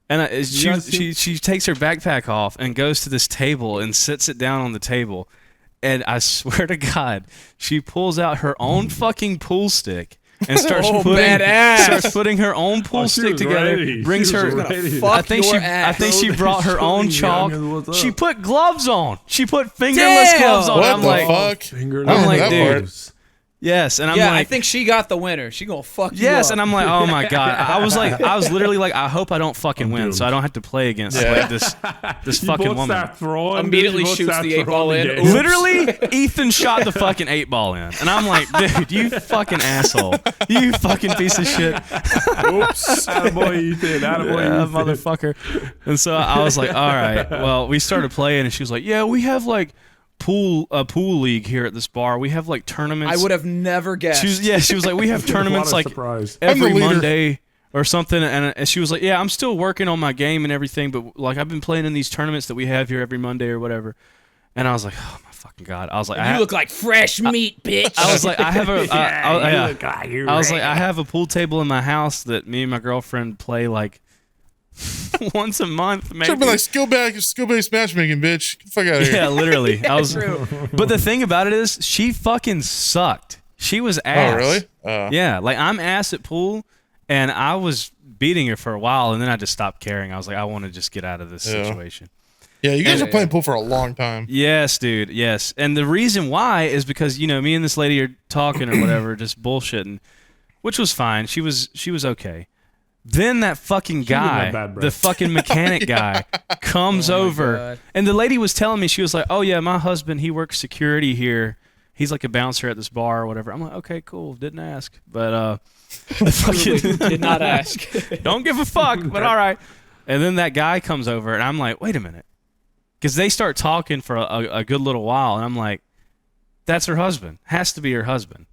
And guys she takes her backpack off and goes to this table and sits it down on the table. And I swear to God, she pulls out her own fucking pool stick and starts badass. putting her own pool she stick was together. ready. Brings She was her. ready. Fuck I think your she. ass. I think she brought her own chalk. What's up? She put gloves on. She put fingerless Damn. gloves on. What I'm the like, fuck? Fingerless I don't like, know that dude. part. yes, and I'm Yeah, like, I think she got the winner. She gonna fuck you yes, up. and I'm like, oh my God. I was literally like, I hope I don't fucking win, doomed. so I don't have to play against Yeah. like this You fucking both woman. start throwing, Immediately you both shoots start the 8-ball throwing in. the Oops. game. Literally, Ethan shot the fucking 8-ball in, and I'm like, dude, you fucking asshole, you fucking piece of shit, Oops. Attaboy Ethan. Attaboy yeah, Ethan. motherfucker. And so I was like, all right, well, we started playing, and she was like, yeah, we have like a pool league here at this bar. We have like tournaments. I would have never guessed. She was like, we have tournaments What a like surprise. I'm the every leader. Monday or something, and she was like, yeah, I'm still working on my game and everything, but like I've been playing in these tournaments that we have here every Monday or whatever. And I was like, oh my fucking God. I was like, You look like fresh meat, bitch. I was like, I have a, yeah. Look, I was like, I have a pool table in my house that me and my girlfriend play like once a month, maybe. Should be like skill-based matchmaking, bitch. Get the fuck out of here. Yeah, literally. I was. True. But the thing about it is, she fucking sucked. She was ass. Oh, really? Yeah, like I'm ass at pool, and I was beating her for a while, and then I just stopped caring. I was like, I want to just get out of this situation. Yeah, you guys are playing pool for a long time. Yes, dude. Yes, and the reason why is because me and this lady are talking or whatever, just bullshitting, which was fine. She was okay. Then that fucking guy, the fucking mechanic guy, comes over, God. and the lady was telling me, she was like, "Oh yeah, my husband, he works security here. He's like a bouncer at this bar or whatever." I'm like, "Okay, cool. Didn't ask, but Did not ask. don't give a fuck." But all right. And then that guy comes over, and I'm like, "Wait a minute," because they start talking for a good little while, and I'm like, "That's her husband. Has to be her husband."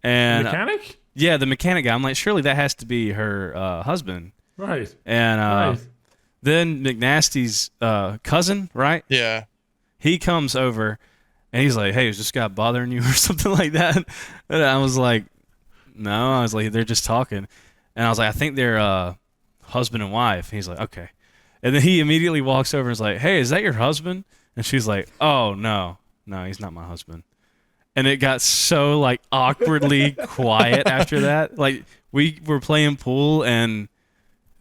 And Mechanic? yeah, the mechanic guy. I'm like, surely that has to be her husband. Right. And then McNasty's cousin, right? Yeah. He comes over, and he's like, "Hey, is this guy bothering you or something like that?" And I was like, "No." I was like, "They're just talking." And I was like, "I think they're husband and wife." And he's like, "Okay." And then he immediately walks over and is like, "Hey, is that your husband?" And she's like, "Oh, no, he's not my husband." And it got so like awkwardly quiet after that. Like we were playing pool and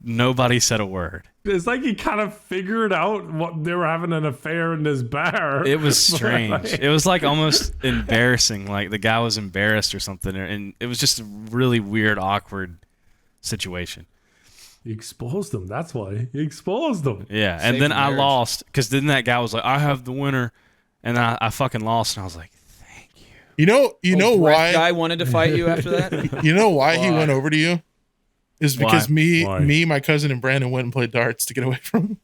nobody said a word. It's like he kind of figured out what they were having an affair in this bar. It was strange. It was like almost embarrassing. Like the guy was embarrassed or something. And it was just a really weird, awkward situation. He exposed them. That's why. He exposed them. Yeah. And Saved then the I marriage. lost because then that guy was like, "I have the winner." And I fucking lost. And I was like, You know Brett why? guy wanted to fight you after that? You know why he Why? went over to you? Is because Why? me, my cousin, and Brandon went and played darts to get away from him.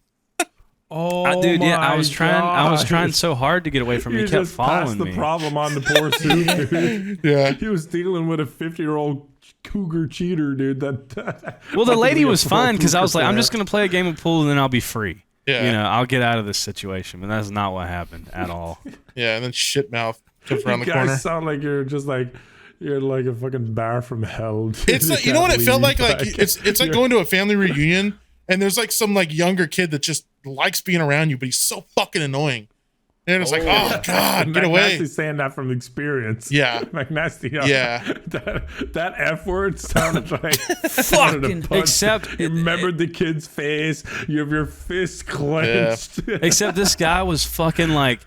Oh, dude, yeah, I my was trying God. so hard to get away from him. You He kept just passed following the me. problem on the poor suit, dude. Yeah. He was dealing with a 50-year-old cougar cheater, dude. That Well, the lady was a fine because I poker was like, I'm player. just gonna play a game of pool and then I'll be free. Yeah. I'll get out of this situation. But that's not what happened at all. Yeah, and then shit mouth comes around the You corner. guys sound like you're like a fucking bar from hell. Dude. It's like, you know what it felt like? Like Like, it's like you're- going to a family reunion and there's like some like younger kid that just likes being around you, but he's so fucking annoying. And it's like, oh God, get away. McNasty's saying that from experience. Yeah. McNasty. Yeah. That F word sounded like Fucking- Except, you remembered the kid's face. You have your fist clenched. except this guy was fucking like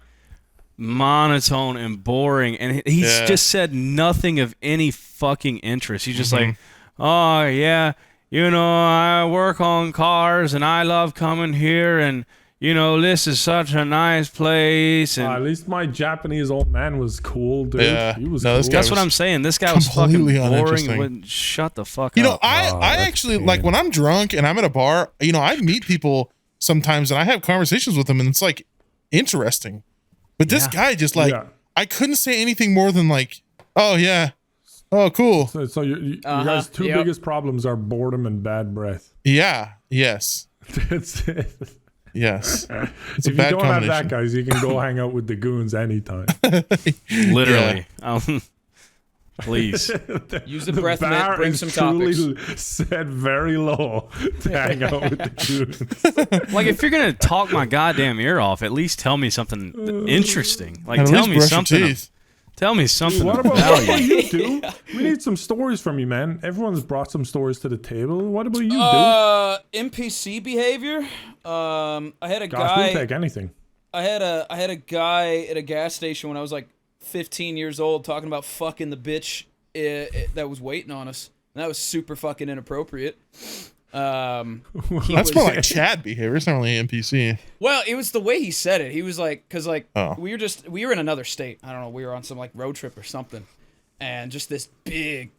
monotone and boring, and he Yeah. just said nothing of any fucking interest. He's just like, "Oh yeah, I work on cars and I love coming here, and this is such a nice place." And At least my Japanese old man was cool, dude. Yeah. He was No, this cool. guy that's what I'm saying. This guy was fucking completely boring uninteresting. and wouldn't shut the fuck You know, up. I that's actually pain. like when I'm drunk and I'm at a bar, I meet people sometimes and I have conversations with them and it's like interesting. But this guy just like, Yeah. I couldn't say anything more than like, oh yeah, oh cool. So you guys' two Yep. biggest problems are boredom and bad breath. Yeah, yes, That's it. yes. It's If a bad you don't have combination. that, guys, you can go hang out with the goons anytime. Literally. Please. Use the breath mint, bar bring is some topics. truly set very low to hang out with the goons. Like, if you're going to talk my goddamn ear off, at least tell me something interesting. Like, And at tell least me brush your something. teeth. Tell me something What of about value. you, dude? We need some stories from you, man. Everyone's brought some stories to the table. What about you, dude? NPC behavior. I had a Gosh, we'll guy. take anything. I had a guy at a gas station when I was like 15 years old talking about fucking the bitch that was waiting on us. And that was super fucking inappropriate. That's more like Chad behavior. It's not really NPC. Well, it was the way he said it. He was like, because like Oh. we were in another state. I don't know. We were on some like road trip or something, and just this big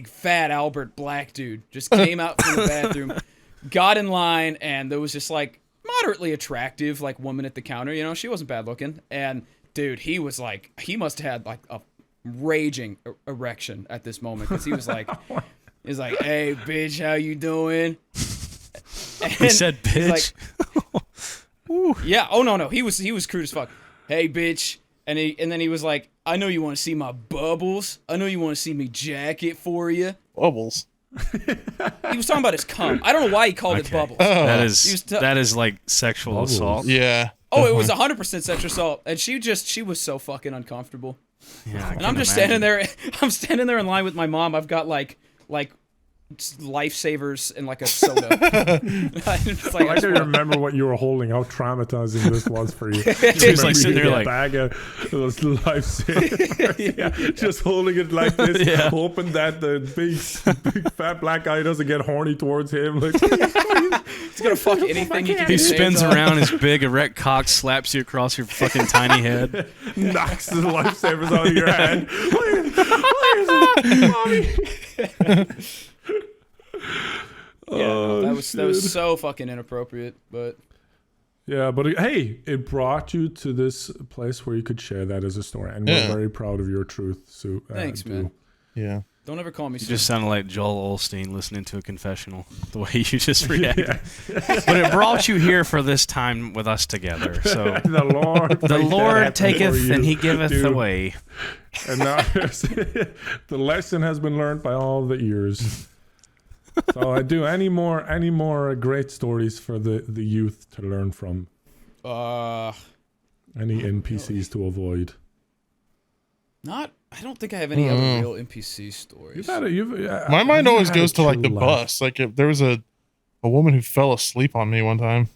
fat Albert black dude just came out from the bathroom, got in line, and there was just like moderately attractive like woman at the counter. She wasn't bad looking, and dude, he was like, he must have had like a raging erection at this moment because he was like. He's like, "Hey, bitch, how you doing?" He said, he's like- bitch. yeah. Oh no. He was crude as fuck. Hey, bitch. And then he was like, "I know you want to see my bubbles. I know you want to see me jack it for you." Bubbles. He was talking about his cum. I don't know why he called it bubbles. That is like sexual assault. Yeah. Oh, it was 100% sexual assault, and she was so fucking uncomfortable. Yeah, And I'm just standing there. I'm standing there in line with my mom. I've got like lifesavers and like a soda. It's like, I can remember what you were holding. How traumatizing this was for you. She was like sitting there like bag of those lifesavers. Yeah, just holding it like this, hoping that the big fat black guy doesn't get horny towards him. Like he's gonna fuck anything. he spins around, his big erect cock slaps you across your fucking tiny head. Knocks the lifesavers out of your hand. Mommy. That was so fucking inappropriate, but yeah, but hey, it brought you to this place where you could share that as a story, and we're very proud of your truth, Sue. Thanks, man. Yeah. Don't ever call me. You just sounded like Joel Osteen listening to a confessional, the way you just reacted. But it brought you here for this time with us together. So the Lord taketh and he giveth away. And now the lesson has been learned by all the ears. So I do any more great stories for the youth to learn from. Any NPCs to avoid. I don't think I have any other real NPC stories. My mind always goes to like the bus. Like if there was a woman who fell asleep on me one time.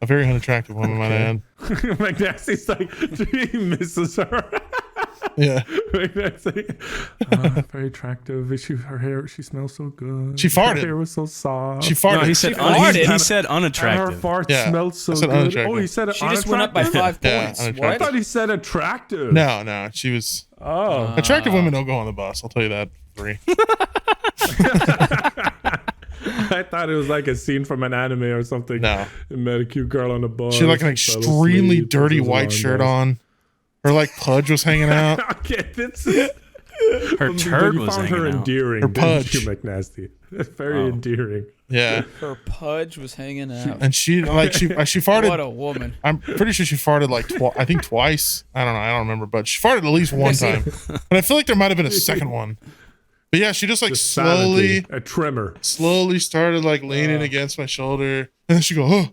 A very unattractive woman, might add. McNasty's like, he misses her. Yeah. Very attractive. Her hair, she smells so good. She farted. Her hair was so soft. She farted. No, he said he said unattractive. And her fart Yeah. smelled so I said good. unattractive. Oh, he said She just went up by 5 points. unattractive. I thought he said attractive. No, she was. Oh. Attractive women don't go on the bus. I'll tell you that for free. I thought it was like a scene from an anime or something. No. It met a cute girl on the bus. She had like an fell extremely asleep, dirty was white alarm shirt bells. on. Her like pudge was hanging out. Okay, that's Her turd you was found her hanging out. endearing. Her didn't pudge. you, McNasty? Very endearing. Yeah. Her pudge was hanging out. And she farted. What a woman. I'm pretty sure she farted like I think twice. I don't remember, but she farted at least one time. But I feel like there might have been a second one. But yeah, she just like Sanity, a tremor. slowly started like leaning against my shoulder, and then she go, oh,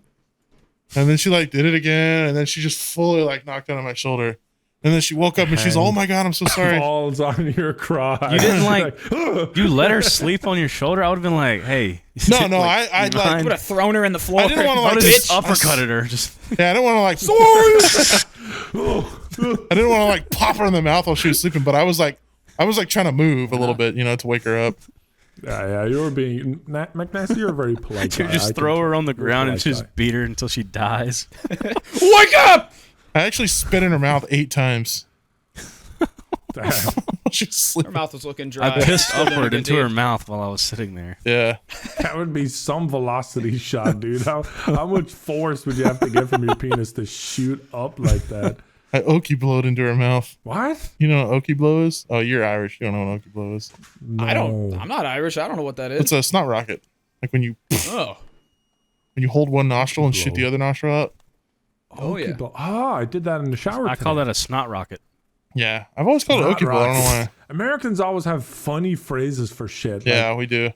and then she like did it again, and then she just fully like knocked down on my shoulder, and then she woke up and she's, oh my god, I'm so sorry. Falls on your cry. You didn't like you let her sleep on your shoulder? I would have been like, hey. No, I like I would have thrown her in the floor. I didn't want to I like would have just this- uppercutted her. Just Yeah, I didn't want to like sorry. I didn't want to like pop her in the mouth while she was sleeping, but I was like trying to move a little bit, to wake her up. Yeah, you were being McNasty. You're a very polite guy. you just throw her on the ground and just beat her until she dies. Wake up! I actually spit in her mouth 8 times. Damn. She's Her sleeping. mouth was looking dry. I pissed Still didn't upward get into deep. her mouth while I was sitting there. Yeah. That would be some velocity shot, dude. How much force would you have to get from your penis to shoot up like that? I okie blowed into her mouth. What? You know what okie blow is? Oh, you're Irish. You don't know what okie blow is. No. I'm not Irish. I don't know what that is. It's a snot rocket. Like when you Oh. hold one nostril and shoot Blow. the other nostril out. Oh, yeah. Oh, I did that in the shower. I call that a snot rocket. Yeah. I've always called it Snot okie blow. I don't know rockets. why. Americans always have funny phrases for shit. Yeah, we do.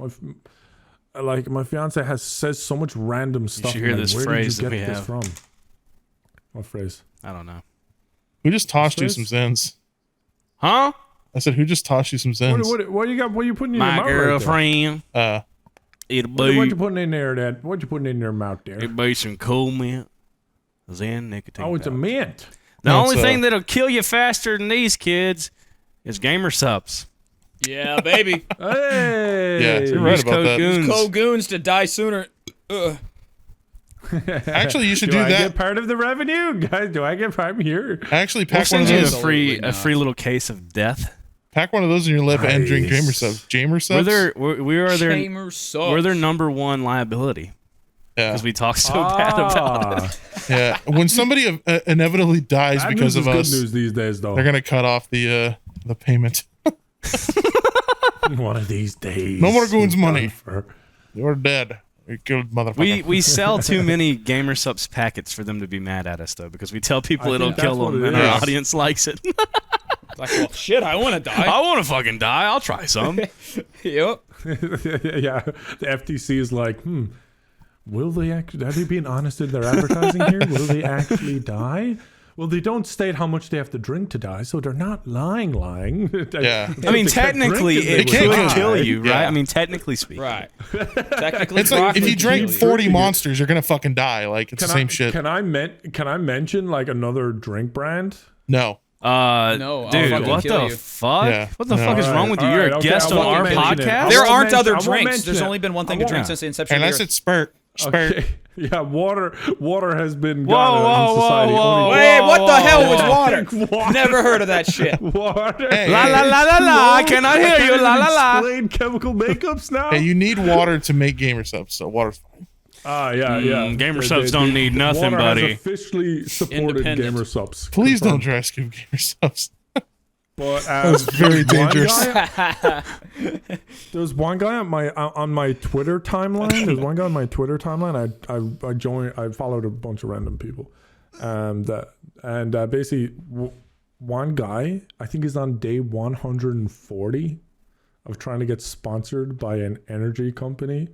Like my fiance says so much random stuff. should hear like, this where phrase did you that get we this have. from? What phrase? I don't know. Who just tossed you This? some Zens? Huh? I said, who just tossed you some Zens? What you got? What you putting in your My mouth? Right girlfriend. It'll there? What be you putting in there? What you putting in your mouth there? it'll be some cool mint. Zen nicotine. Oh, it's a powder. mint. The No, only it's thing that'll kill you faster than these kids is gamer subs. Yeah, baby. Hey. Yeah, you're right Use about code that. GOONS. Code Goons to die sooner. Actually, you should Do do I that. get part of the revenue, guys? Do I get part here? Actually, We'll pack one of send you a those. free Absolutely not. little case of death. Pack one of those in your lip and drink Nice. Jamer subs. Jamer subs. We are their Shamer sucks. we're their number one liability Yeah, because we talk so bad about it. yeah. When somebody inevitably dies That because news of is us, good news these days, though. they're gonna cut off the payment. One of these days. No more Goons money. For- You're dead. You killed motherfucker. We sell too many gamer subs packets for them to be mad at us though because we tell people I it'll think that's kill what them it and our is. audience likes it. Like, well, shit, I want to die. I want to fucking die. I'll try some. Yep. Yeah, the FTC is like, will they actually? Are they being honest in their advertising here? Will they actually die? Well, they don't state how much they have to drink to die, so they're not lying. Yeah. I mean, technically, it could kill you, right? Yeah. I mean, technically speaking. Right. Technically, It's like if you drank broccoli 40 monsters, you're gonna fucking die. Like it's the same shit. Can I mention like another drink brand? No. No, I'll dude, fucking what kill the you. fuck? Yeah. What the fuck is wrong with you? All You're right, a okay, guest I on won't our mention it. podcast? There aren't mention- other I won't drinks. mention There's it. only been one thing to drink since the inception And of I the said earth. spurt. Okay. Yeah, water has been Whoa, gone whoa, in society. whoa, Only whoa. Wait, what the hell was whoa. water? Never heard of that shit. water. Hey, La la la la la. I cannot hear you. La la la. Explain chemical makeups now. Hey, you need water to make gamer subs, so water's fine. Yeah. Gamer subs don't need nothing, water buddy. Has officially supported Independent. gamer subs. Please don't Confirmed. dry scoop gamer subs. But was very dangerous. There's one guy on my Twitter timeline. There's one guy on my Twitter timeline. I joined. I followed a bunch of random people, basically one guy. I think he's on day 140 of trying to get sponsored by an energy company.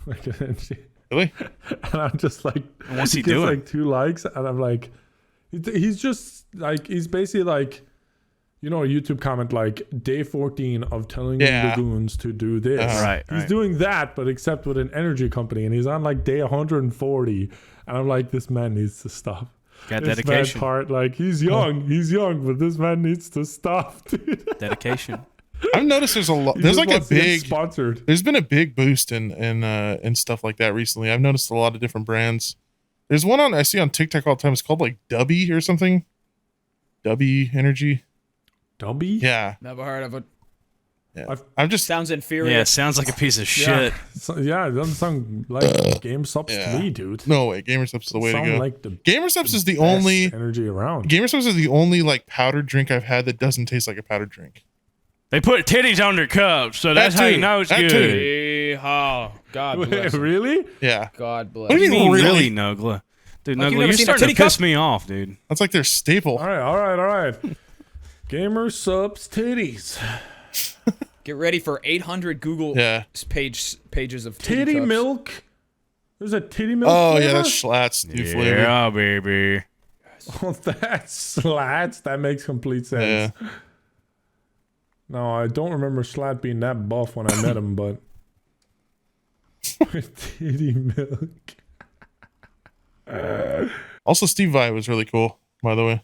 Like an energy. Really? And I'm just like, What's he gets doing? like 2 likes, and I'm like, he's just like, he's basically like, a YouTube comment like day 14 of telling the goons to do this. Right. He's doing that, but except with an energy company, and he's on like day 140, and I'm like, this man needs to stop. Got This dedication. man's heart, like he's young, but this man needs to stop. Dude. Dedication. I've noticed there's a lot. He There's just like a wants to get big. sponsored. There's been a big boost in stuff like that recently. I've noticed a lot of different brands. There's one I see on TikTok all the time. It's called like Dubby or something. Dubby Energy. Dubby? Yeah. Never heard of it. Yeah. I've just Sounds inferior. Yeah, sounds like a piece of shit. Yeah, it doesn't sound like game subs yeah. to me, dude. No way. Gamer Subs is the way to Sound go. like the Gamer Subs is the best only energy around. Gamer Subs is the only like powdered drink I've had that doesn't taste like a powdered drink. They put titties on their cups, so that's how you know it's That good. too. Yeehaw. God bless. Really? Yeah. God bless. What do you mean, really? Really, Nugla? Dude, Like, you've Nugla, never you're seen a starting to titty piss cup? me off, dude. That's like their staple. All right. Gamer subs titties. Get ready for 800 Google pages of Titty cups. milk. There's a titty milk. Oh flavor? yeah, that's Schlatt's new flavor. Yeah, baby. Oh, that's slats. That makes complete sense. Yeah. No, I don't remember Slat being that buff when I met him, but titty milk. Also, Steve Vai was really cool, by the way.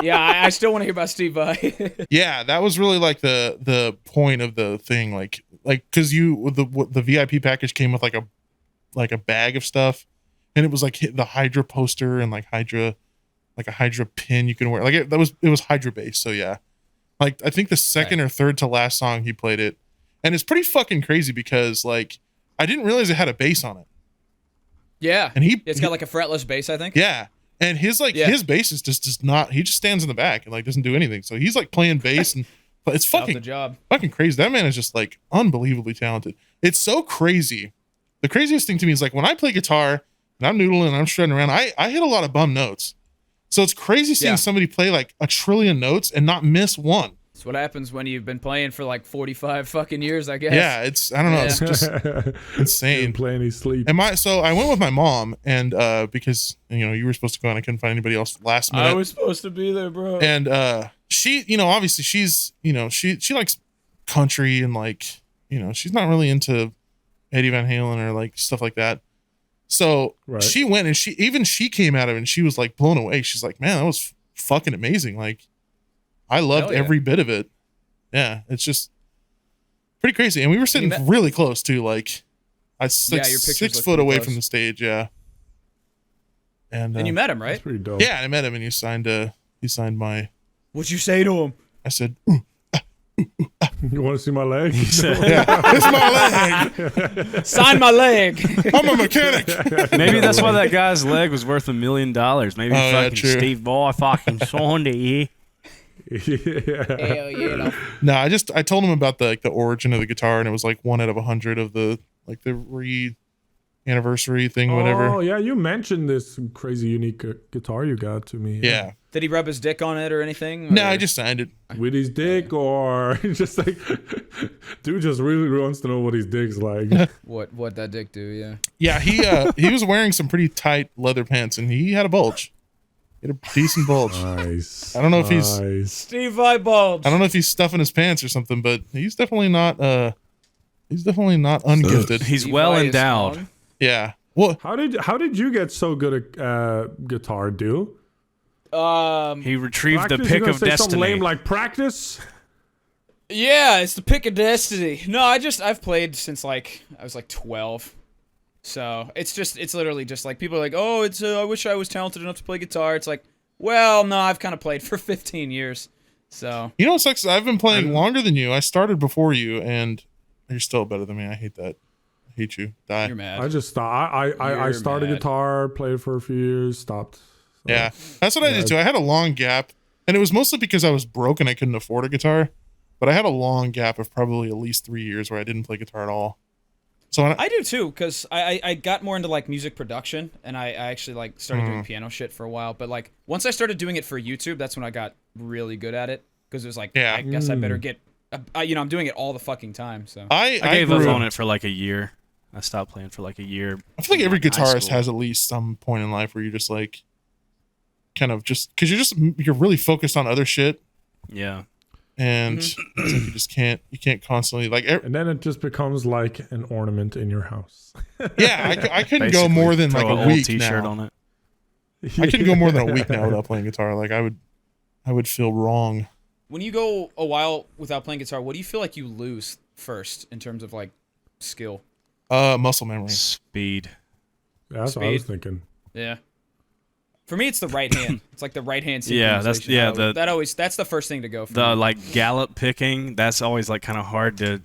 Yeah, I still want to hear about Steve Vai. Yeah, that was really like the point of the thing, like because the VIP package came with like a bag of stuff, and it was like the Hydra poster and like a Hydra pin you can wear. Like it was Hydra based, so yeah. Like I think the second or third to last song he played it, and it's pretty fucking crazy because like I didn't realize it had a bass on it. Yeah, and it's got like a fretless bass, I think. Yeah. And his his bassist just does not. He just stands in the back and like doesn't do anything. So he's like playing bass and it's Off the job. fucking crazy. That man is just like unbelievably talented. It's so crazy. The craziest thing to me is like when I play guitar and I'm noodling and I'm shredding around, I hit a lot of bum notes. So it's crazy seeing somebody play like a trillion notes and not miss one. That's what happens when you've been playing for like 45 fucking years, I guess. Yeah, I don't know. It's just insane. Playing his sleep. And so I went with my mom and because you were supposed to go and I couldn't find anybody else last minute. I was supposed to be there, bro. And she, obviously she's, she likes country and like, she's not really into Eddie Van Halen or like stuff like that. So she went and she came out of it and she was like blown away. She's like, man, that was fucking amazing. Like I loved every bit of it. Yeah. It's just pretty crazy. And we were sitting really close too. Like I 6 foot away from the stage. Yeah. And you met him, right? That's pretty dope. Yeah. I met him and he signed my, what'd you say to him? I said, You want to see my leg? yeah, it's my leg. Sign my leg. I'm a mechanic. Maybe that's why that guy's leg was worth $1 million. Maybe fucking true. Steve Ball fucking signed it. Hell yeah. No, I told him about the origin of the guitar, and it was like 1 out of 100 of the anniversary thing, whatever. Oh yeah, you mentioned this crazy unique guitar you got to me. Yeah. Did he rub his dick on it or anything? No, or? I just signed it. With his dick, or just like, dude just really wants to know what his dick's like. What that dick do? Yeah. Yeah, he was wearing some pretty tight leather pants, and he had a bulge. He had a decent bulge. Nice. I don't know if he's Steve Eyeballs. I don't know if he's stuffing his pants or something, but he's definitely not ungifted. He's Steve well Vai is endowed. strong. Yeah. Well, How did you get so good at guitar, dude? He retrieved the Practice? pick You gonna of say something destiny. lame like practice? Yeah, it's the pick of destiny. No, I've played since like I was like 12. So it's literally just like people are like, oh, it's I wish I was talented enough to play guitar. It's like, well, no, I've kind of played for 15 years. So you know what sucks? I've been playing longer than you. I started before you, and you're still better than me. I hate that. I hate you. Die. you're mad. I just stopped. I You're started mad. guitar, played for a few years, stopped. So, Yeah, that's what I did too. I had a long gap, and it was mostly because I was broke and I couldn't afford a guitar. But I had a long gap of probably at least 3 years where I didn't play guitar at all. So I do too, because I got more into like music production, and I actually like started doing piano shit for a while. But like once I started doing it for YouTube, that's when I got really good at it, because it was like, Yeah. I guess I better get, I'm doing it all the fucking time. So I gave up grew- on it for like a year. I stopped playing for like a year. I feel like every in high guitarist school. has at least some point in life where you're just like, kind of just because you're really focused on other shit, Yeah. and it's like you can't constantly like. And then it just becomes like an ornament in your house. Yeah, I couldn't go Basically, more than throw like an a old week T-shirt now. on it. I couldn't go more than a week now without playing guitar. Like I would feel wrong. when you go a while without playing guitar, what do you feel like you lose first in terms of like skill? Muscle memory. Speed. Yeah, that's what I was Speed. thinking. Yeah. For me, it's the right hand. It's like the right hand. Yeah, that's- synchronization. yeah, That's the first thing to go for. The me. like gallop picking, that's always like kind of hard to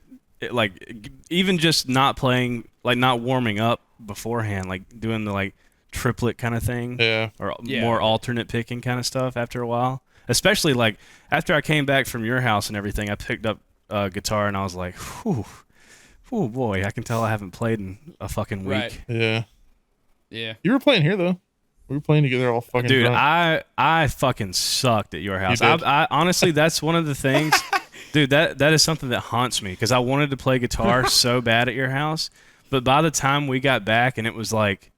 even just not playing, like not warming up beforehand, like doing the like triplet kind of thing. Yeah. Or Yeah. more alternate picking kind of stuff after a while. Especially like after I came back from your house and everything, I picked up a guitar and I was like, whew, oh boy, I can tell I haven't played in a fucking week. Right. Yeah. Yeah. You were playing here though. We were playing together all fucking. Dude, drunk. I fucking sucked at your house. did. I honestly, that's one of the things, dude. That is something that haunts me because I wanted to play guitar so bad at your house, but by the time we got back and it was like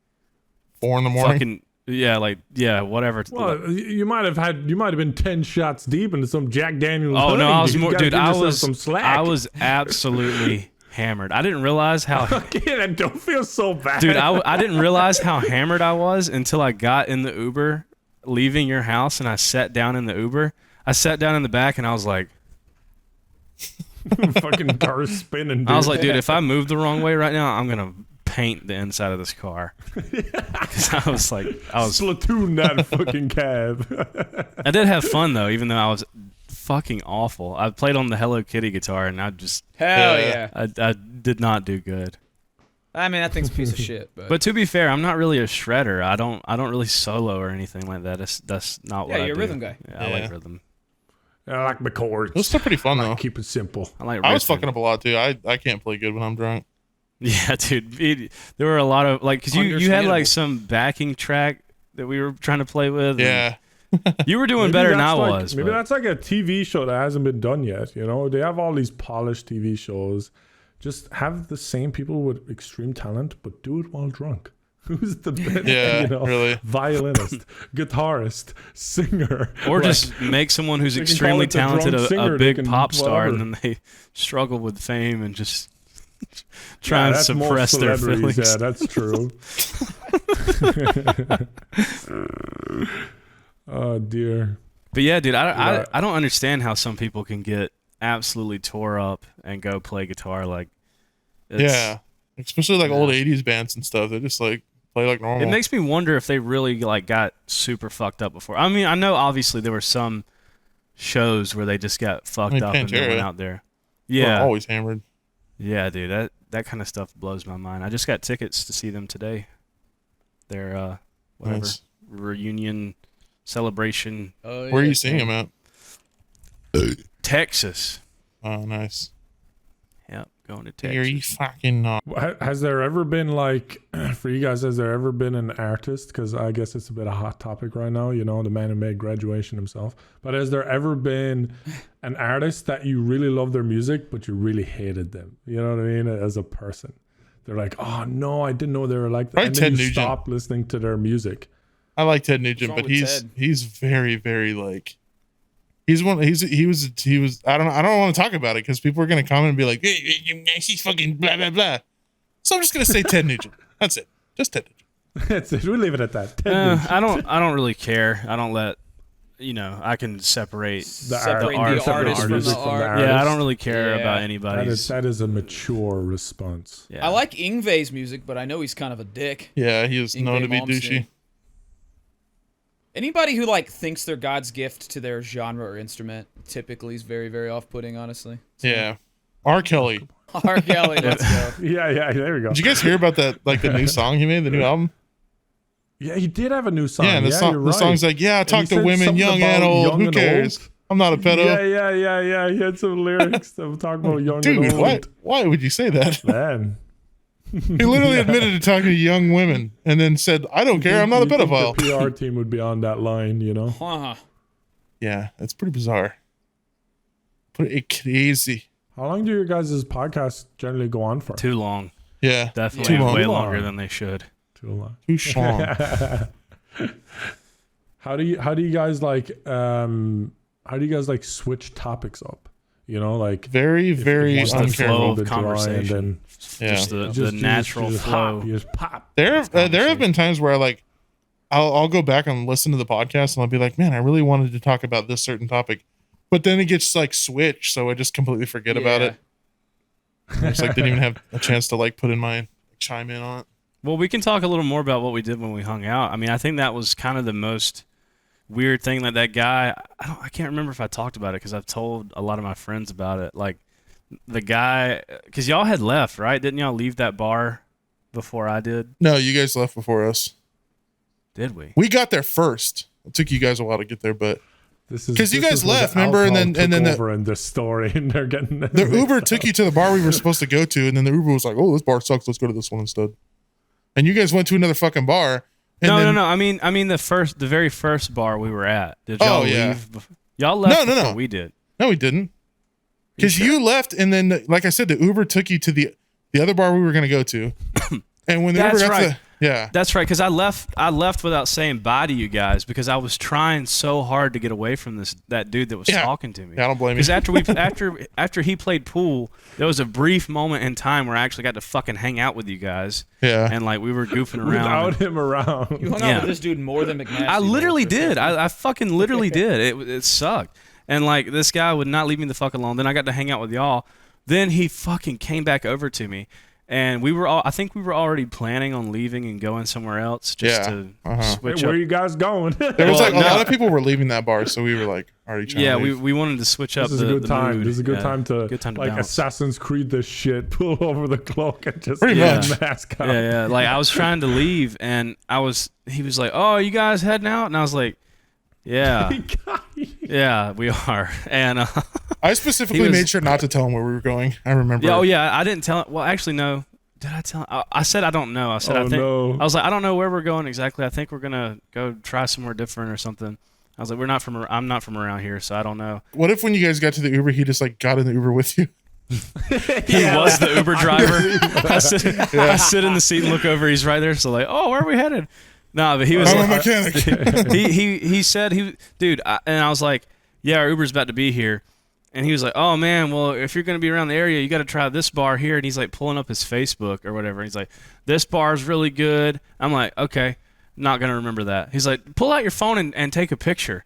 4 in the morning. fucking whatever. Well, you might have been 10 shots deep into some Jack Daniels. Oh no, honey. I was You more, gotta dude. give I yourself was some slack. I was absolutely hammered. I didn't realize how. I don't feel so bad. Dude, I didn't realize how hammered I was until I got in the Uber leaving your house and I sat down in the Uber. I sat down in the back and I was like, fucking car spinning. Dude. I was like, dude, if I move the wrong way right now, I'm going to paint the inside of this car. 'Cause I was Splatoon that fucking cab. I did have fun though, even though I was fucking awful. I played on the Hello Kitty guitar and Hell Yeah. yeah. I did not do good. I mean, that thing's a piece of shit. But But to be fair, I'm not really a shredder. I don't really solo or anything like that. That's not what I do. you're a rhythm guy. Yeah, I Yeah. like rhythm. I like my chords. It was still pretty fun though. Keep it simple. I like. I was riffing. fucking up a lot too. I can't play good when I'm drunk. Yeah, dude. There were a lot of like, cause you had Understandable. like some backing track that we were trying to play with. and Yeah. you were doing Maybe better than that's I like- was. Maybe but- that's like a TV show that hasn't been done yet. You know, they have all these polished TV shows. Just have the same people with extreme talent, but do it while drunk. Who's the best? Yeah, really. Violinist, guitarist, singer, Or like, just make someone who's they can call extremely it the drunk talented singer, a they big can pop star, whatever. and then they struggle with fame and just try yeah, and that's most suppress their celebrities. feelings. Yeah, that's true. Oh dear. But yeah, dude, Yeah. I don't understand how some people can get absolutely tore up and go play guitar like. Yeah. Especially like old 80s bands and stuff. They just like play like normal. It makes me wonder if they really like got super fucked up before. I mean, I know obviously there were some shows where they just got fucked up and they Pantera. went out there. We're Yeah, always hammered. yeah, dude, that kind of stuff blows my mind. I just got tickets to see them today. Their whatever Nice. reunion celebration, Oh, Where are yeah. you seeing them at? Texas. Oh, nice. Yep, going to Very Texas. fucking not. Has there ever been like, for you guys, has there ever been an artist? Because I guess it's a bit of a hot topic right now, you know, the man who made Graduation himself. But has there ever been an artist that you really love their music, but you really hated them? You know what I mean? As a person. They're like, oh no, I didn't know they were like that. Probably And Ted then you Nugent. stop listening to their music. I like Ted Nugent, What's but wrong with Ted? he's very, very like he was I don't want to talk about it because people are gonna comment and be like, hey, she's fucking blah blah blah. So I'm just gonna say Ted Nugent. That's it. Just Ted Nugent. That's it. We'll leave it at that. Ted Nugent. I don't really care. I don't let I can separate Separating art the from artist from music the from the art. artist. Yeah, I don't really care Yeah. about That anybody's. is a mature response. Yeah. I like Yngwie's music, but I know he's kind of a dick. Yeah, he was known to be Yngwie douchey. Malmsteen. Anybody who like thinks they're God's gift to their genre or instrument typically is very, very off-putting, honestly. Yeah. R. Kelly. R. Kelly, let's go. Yeah, there we go. Did you guys hear about that? Like the new song he made, the new album? Yeah, he did have a new song. Yeah, and the you're right. song's like, yeah, I And talk he to said women, something young about and old. young Who and cares? old. I'm not a pedo. Yeah. He had some lyrics that were talking about young Dude, and old. why would you say that? Man. He literally admitted to talking to young women and then said, I don't care, I'm not a You'd think pedophile. The PR team would be on that line, you know? Huh. Yeah, that's pretty bizarre. Pretty crazy. How long do your guys' podcasts generally go on for? Too long. Yeah. Definitely Too long. way Too longer long. than they should. Too long. Too strong. How do you guys switch topics up? You know, like Very, very if the flow uncareful. of the dry and conversation. then Yeah. Just the you natural just flow. Pop, you just pop. There have been times where like I'll go back and listen to the podcast and I'll be like, man, I really wanted to talk about this certain topic. But then it gets like switched, so I just completely forget about Yeah. it. I just like didn't even have a chance to like put in my chime in on it. Well, we can talk a little more about what we did when we hung out. I mean, I think that was kind of the most weird thing that guy. I can't remember if I talked about it because I've told a lot of my friends about it. Like the guy, because y'all had left, right? Didn't y'all leave that bar before I did? No, you guys left before us. Did we? We got there first. It took you guys a while to get there, but This is 'Cause you this guys is where the left, remember? And alcohol then- took the- over in this story, and they're getting the Uber took you to the bar we were supposed to go to, and then the Uber was like, "Oh, this bar sucks. Let's go to this one instead." And you guys went to another fucking bar. And then, No. I mean the very first bar we were at. Did y'all Oh, yeah. leave? Y'all left No. before we did. No, we didn't. Because you left, and then, like I said, the Uber took you to the other bar we were going to go to. And when the That's Uber got right. to yeah, That's right, because I left without saying bye to you guys because I was trying so hard to get away from that dude that was Yeah. talking to me. I don't blame you. Because after he played pool, there was a brief moment in time where I actually got to fucking hang out with you guys. Yeah. And like we were goofing around. without him around. You hung Yeah. out with this dude more than McNasty. I literally the whole trip. did. I fucking literally did. It sucked. And like this guy would not leave me the fuck alone. Then I got to hang out with y'all. Then he fucking came back over to me. And I think we were already planning on leaving and going somewhere else just Yeah. to Uh-huh. switch Where up. are you guys going? There was Well, like a no. lot of people were leaving that bar, so we were like already trying Yeah, to leave. we wanted to switch up This is the a good the time. mood. This is a good Yeah. time to Good time to like bounce. Assassin's Creed this shit. Pull over the cloak and just Pretty get much. a mask out. Yeah. Like I was trying to leave, and he was like, "Oh, you guys heading out?" And I was like, "Yeah, yeah, we are." And I specifically He was- made sure not to tell him where we were going. I remember. yeah, oh yeah, I didn't tell him. Well, actually, no. Did I tell him? I said I don't know. I said I Oh, think. no. I was like, I don't know where we're going exactly. I think we're gonna go try somewhere different or something. I was like, I'm not from around here, so I don't know. What if when you guys got to the Uber, he just like got in the Uber with you? He was the Uber driver. I sit in the seat and look over. He's right there. So like, oh, where are we headed? No, but he was. I'm a like, mechanic. he said dude, and I was like, yeah, our Uber's about to be here. And he was like, oh man, well, if you're going to be around the area, you got to try this bar here. And he's like pulling up his Facebook or whatever. And he's like, this bar is really good. I'm like, okay, not going to remember that. He's like, pull out your phone and take a picture.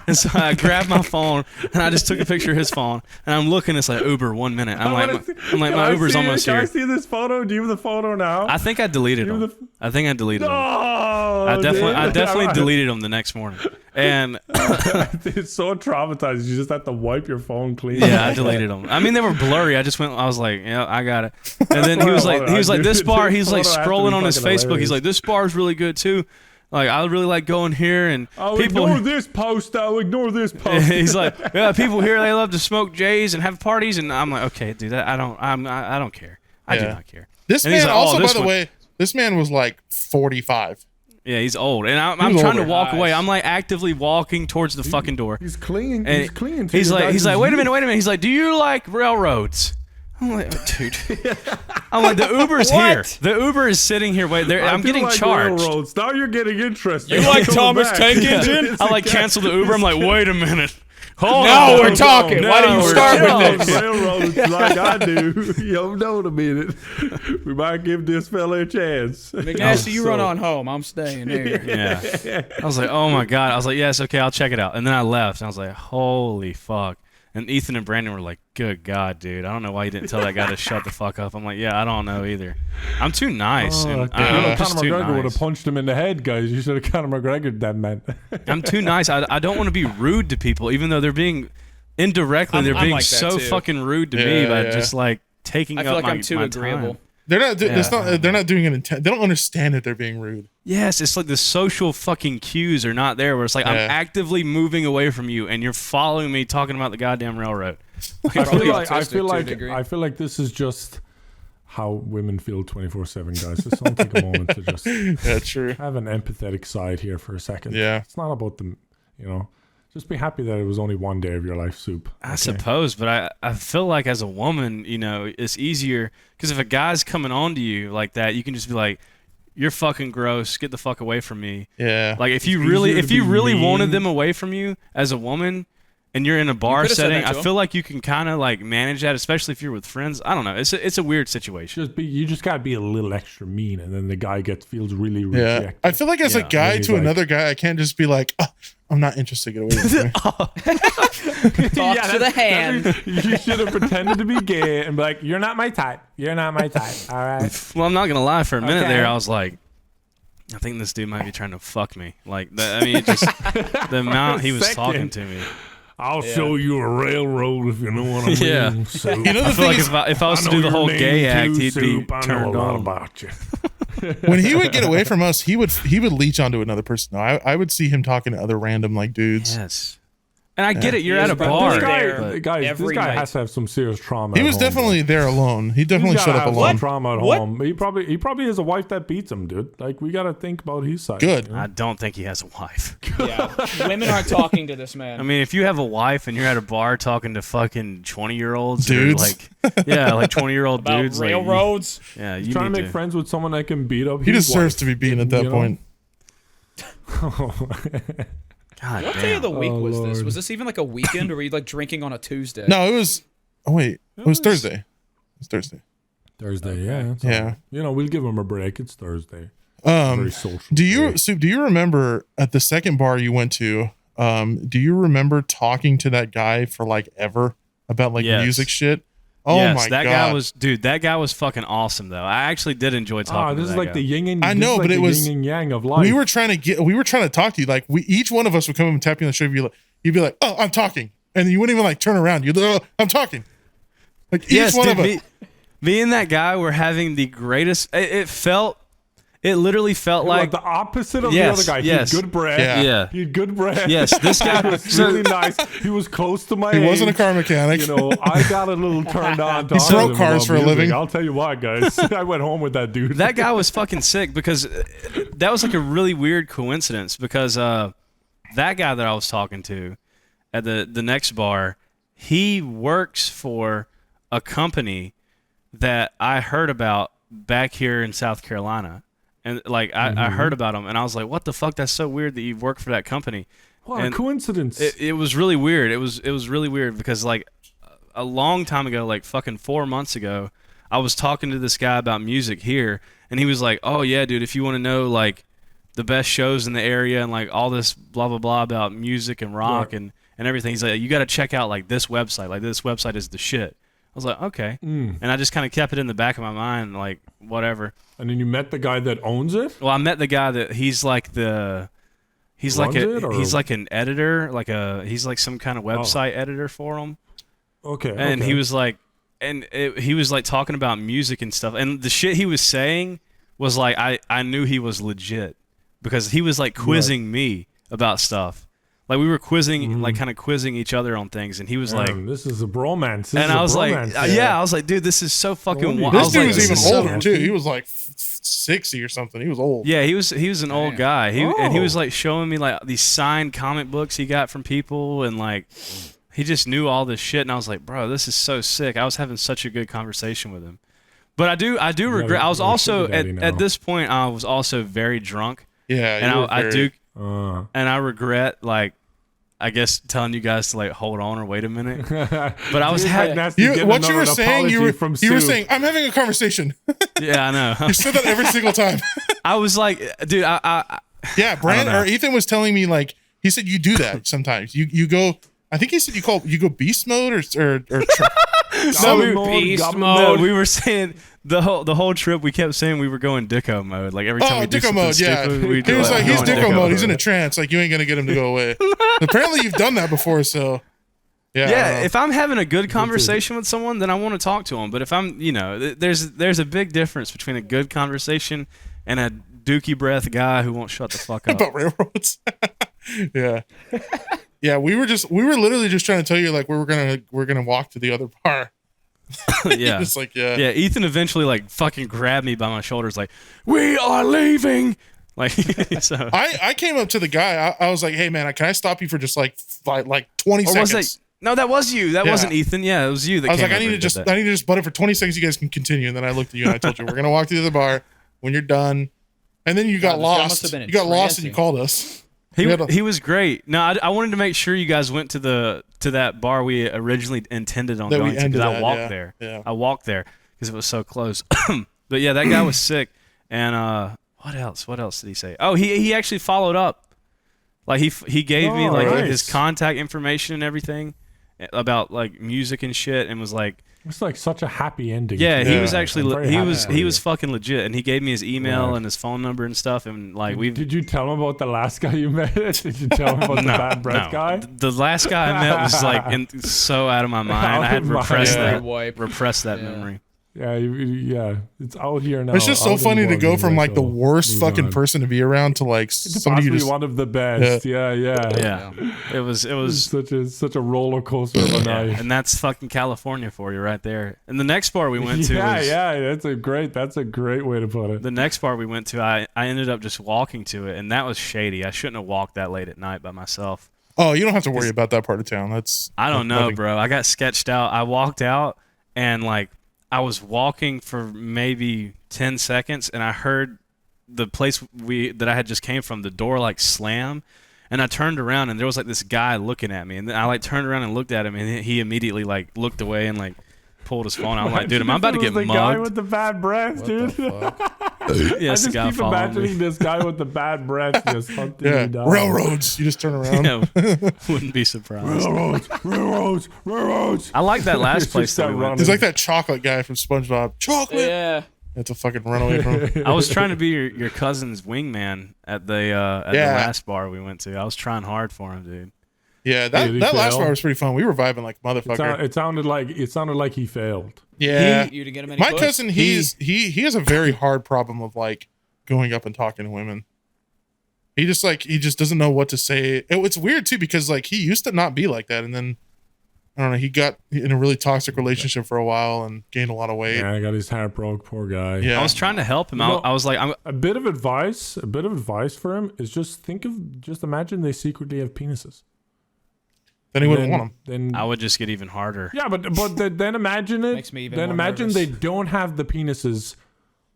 And so I grabbed my phone and I just took a picture of his phone. And I'm looking, it's like Uber 1 minute. I'm like, my Uber's almost Can I here. see this photo? Do you have the photo now? I think I deleted You them. the- I think I deleted them. Oh, I definitely dude. deleted them the next morning. And It's so traumatized. You just have to wipe your phone clean. yeah, I deleted them. I mean, they were blurry. I was like, yeah, I got it. And then he was like, this bar. He's like Photo had to scrolling be on his fucking Facebook. He's hilarious. like, this bar is really good too. Like, I really like going here, and people ignore this post. Ignore this post. He's like, yeah, people here, they love to smoke J's and have parties, and I'm like, okay, dude, I don't care. I do not care. This and man like, also, by the way, this man was like 45. Yeah, he's old, and I'm trying to walk away. I'm like actively walking towards the fucking door. He's clinging. And he's clinging. To he's like, wait a youth. minute. He's like, do you like railroads? I'm like, dude. I'm like, the Uber's here. The Uber is sitting here. Wait, I'm getting charged. Railroads. Now you're getting interested. You like Thomas Tank Engine? I like cancel the Uber. I'm like, wait a minute. Hold Now on. we're talking. Why do you start with this? Railroads like I do. You don't know in a minute. We might give this fella a chance. McNasty, you run on home. I'm staying here. Yeah. I was like, oh my God. I was like, yes, okay, I'll check it out. And then I left. And I was like, holy fuck. And Ethan and Brandon were like, good God, dude. I don't know why you didn't tell that guy to shut the fuck up. I'm like, yeah, I don't know either. I'm too nice. Conor McGregor would have punched him in the head, guys. You should have Conor McGregor that man. I'm too nice. I don't want to be rude to people, even though they're being indirectly, they're being like so too. fucking rude to me by just like taking I feel up like I'm too my agreeable. time. They're not. They're not doing it. They don't understand that they're being rude. Yes, it's like the social fucking cues are not there. Where it's like I'm actively moving away from you, and you're following me talking about the goddamn railroad. I feel like this is just how women feel 24/7, guys. Just don't take a moment to just true. have an empathetic side here for a second. Yeah, it's not about them. Just be happy that it was only one day of your life, Soup. I suppose, but I feel like as a woman, it's easier because if a guy's coming on to you like that, you can just be like, "You're fucking gross. Get the fuck away from me." Yeah. Like if you really wanted them away from you as a woman, and you're in a bar setting, I feel like you can kind of like manage that, especially if you're with friends. I don't know. It's a weird situation. You just gotta be a little extra mean, and then the guy feels really rejected. I feel like as a guy to another guy, I can't just be like, oh, I'm not interested. Get away from me. Talk to the hand. You should have pretended to be gay and be like, "You're not my type. You're not my type." All right. Well, I'm not gonna lie. For a minute there, I was like, I think this dude might be trying to fuck me. Like, it just the amount he was talking to me. I'll show you a railroad if you know what I mean. Yeah. So, I feel like if I was to do the whole gay act, he'd be turned on. About you. When he would get away from us, he would leech onto another person. No, I would see him talking to other random like dudes. Yes. And I get it. You're at a bar. This guy has to have some serious trauma. He was definitely there alone. He definitely showed up alone. Trauma at home. He probably has a wife that beats him, dude. Like we gotta think about his side. Good. I don't think he has a wife. Yeah, women aren't talking to this man. I mean, if you have a wife and you're at a bar talking to fucking 20-year-olds, dudes, like 20-year-old dudes, railroads. Like, he's trying to make friends with someone that can beat up. He deserves to be beaten at that point. God what day of the week was this? Was this even like a weekend, or were you like drinking on a Tuesday? No, it was. Oh wait, it was Thursday. It was Thursday. Thursday, yeah. Yeah. We'll give him a break. It's Thursday. Very social. Do you remember at the second bar you went to? Do you remember talking to that guy for like ever about like music shit? Oh my god, that guy was fucking awesome though. I actually did enjoy talking. This to is that like guy. the yin and I know, but it was yin and yang of life. We were trying to talk to you. Like each one of us would come up and tap you on the shoulder. You'd be like, "Oh, I'm talking," and you wouldn't even like turn around. You'd, "Oh, I'm talking." Like each one of us. Me and that guy were having the greatest. It literally felt like the opposite of the other guy. He had good breath. Yeah. He had good breath. Yes, this guy was really nice. He was close to my age. He wasn't a car mechanic. I got a little turned on. He broke cars for a living. I'll tell you what, guys. I went home with that dude. That guy was fucking sick because that was like a really weird coincidence because that guy that I was talking to at the next bar, he works for a company that I heard about back here in South Carolina. And like I heard about him, and I was like, "What the fuck? That's so weird that you work for that company." What a coincidence! It was really weird. It was really weird because like a long time ago, like fucking 4 months ago, I was talking to this guy about music here, and he was like, "Oh yeah, dude, if you want to know like the best shows in the area and like all this blah blah blah about music and rock and everything, he's like, you got to check out like this website. Like this website is the shit." I was like, okay. And I just kind of kept it in the back of my mind, like, whatever. And then you met the guy that owns it? Well, I met the guy that he's like an editor, he's like some kind of website editor for him. Okay. And he was like, he was like talking about music and stuff. And the shit he was saying was like, I knew he was legit. because he was like quizzing me about stuff. Like we were quizzing, like kind of quizzing each other on things, and he was like, "This is a bromance." I was like, "Yeah," I was like, "Dude, this is so fucking wild." This dude was like, even older too. He was like 60 or something. He was old. Yeah, he was an old guy. And he was like showing me like these signed comic books he got from people, and like he just knew all this shit. And I was like, "Bro, this is so sick." I was having such a good conversation with him. But I do regret. I was also at this point I was also very drunk. Yeah, and and I regret like. I guess telling you guys to like hold on or wait a minute, but I was what you were saying. You were saying I'm having a conversation. Yeah, I know. You said that every single time. I was like, dude, yeah, Brand or Ethan was telling me like he said you do that sometimes. You go. I think he said you go beast mode or beast mode. No, we were saying the whole trip we kept saying we were going dicko mode. Like every time we do dicko mode, stupid, he was like he's dicko mode. He's in a trance. Like you ain't gonna get him to go away. Apparently you've done that before, so yeah. If I'm having a good conversation with someone, then I want to talk to them. But if I'm, there's a big difference between a good conversation and a dookie breath guy who won't shut the fuck up. About railroads. Yeah. Yeah, we were literally just trying to tell you like we're gonna walk to the other bar. Yeah. Just like Yeah, Ethan eventually like fucking grabbed me by my shoulders like, "We are leaving." Like so I came up to the guy. I was like, "Hey man, can I stop you for just like 20 seconds?" Was no, that was you. That wasn't Ethan. Yeah, it was you that I was came like, I need to just butt it for 20 seconds. You guys can continue. And then I looked at you and I told you we're gonna walk to the other bar when you're done. And then you got lost. You got lost and you called us. He was great. No, I wanted to make sure you guys went to that bar we originally intended on going to because I walked there. Yeah. I walked there because it was so close. But yeah, that guy was sick. And what else? What else did he say? Oh, he actually followed up. Like he gave me like his contact information and everything about like music and shit, and was like. It's like such a happy ending. Yeah, he was actually he was fucking legit, and he gave me his email and his phone number and stuff, and like we. Did you tell him about the last guy you met? Did you tell him about the bad breath guy? The last guy I met was like so out of my mind. I had repressed that memory. Yeah, it's out here now. It's just so funny to go from like the worst fucking person to be around to like somebody possibly one of the best. Yeah. It was such a roller coaster of a night. And that's fucking California for you right there. And the next bar we went to that's a great way to put it. The next bar we went to, I ended up just walking to it, and that was shady. I shouldn't have walked that late at night by myself. Oh, you don't have to worry about that part of town. I don't know, bro. I got sketched out. I walked out and like I was walking for maybe 10 seconds, and I heard the place that I had just came from, the door like slam, and I turned around, and there was like this guy looking at me, and then I like turned around and looked at him, and he immediately like looked away and like pulled his phone out. I'm like, dude, am I about to get mugged? The guy with the bad breath, dude. Yes, I just keep imagining this guy with the bad breath just hunting me down. Railroads. You just turn around. Wouldn't be surprised. Railroads. I like that last place that we went. He's like that chocolate guy from SpongeBob. Chocolate. Yeah. That's a fucking runaway from. I was trying to be your cousin's wingman at the last bar we went to. I was trying hard for him, dude. Yeah, that last bar was pretty fun. We were vibing like motherfucker. It sounded like he failed. Yeah, you didn't get him any my puss? cousin, he has a very hard problem of like going up and talking to women. He just doesn't know what to say. It's weird too because like he used to not be like that, and then I don't know. He got in a really toxic relationship for a while and gained a lot of weight. Yeah, I got his heart broke. Poor guy. Yeah, I was trying to help him. I was like, a bit of advice for him is just imagine they secretly have penises. Then he wouldn't want them. Then I would just get even harder. Yeah, but then imagine it. Makes me even then more imagine nervous. they don't have the penises.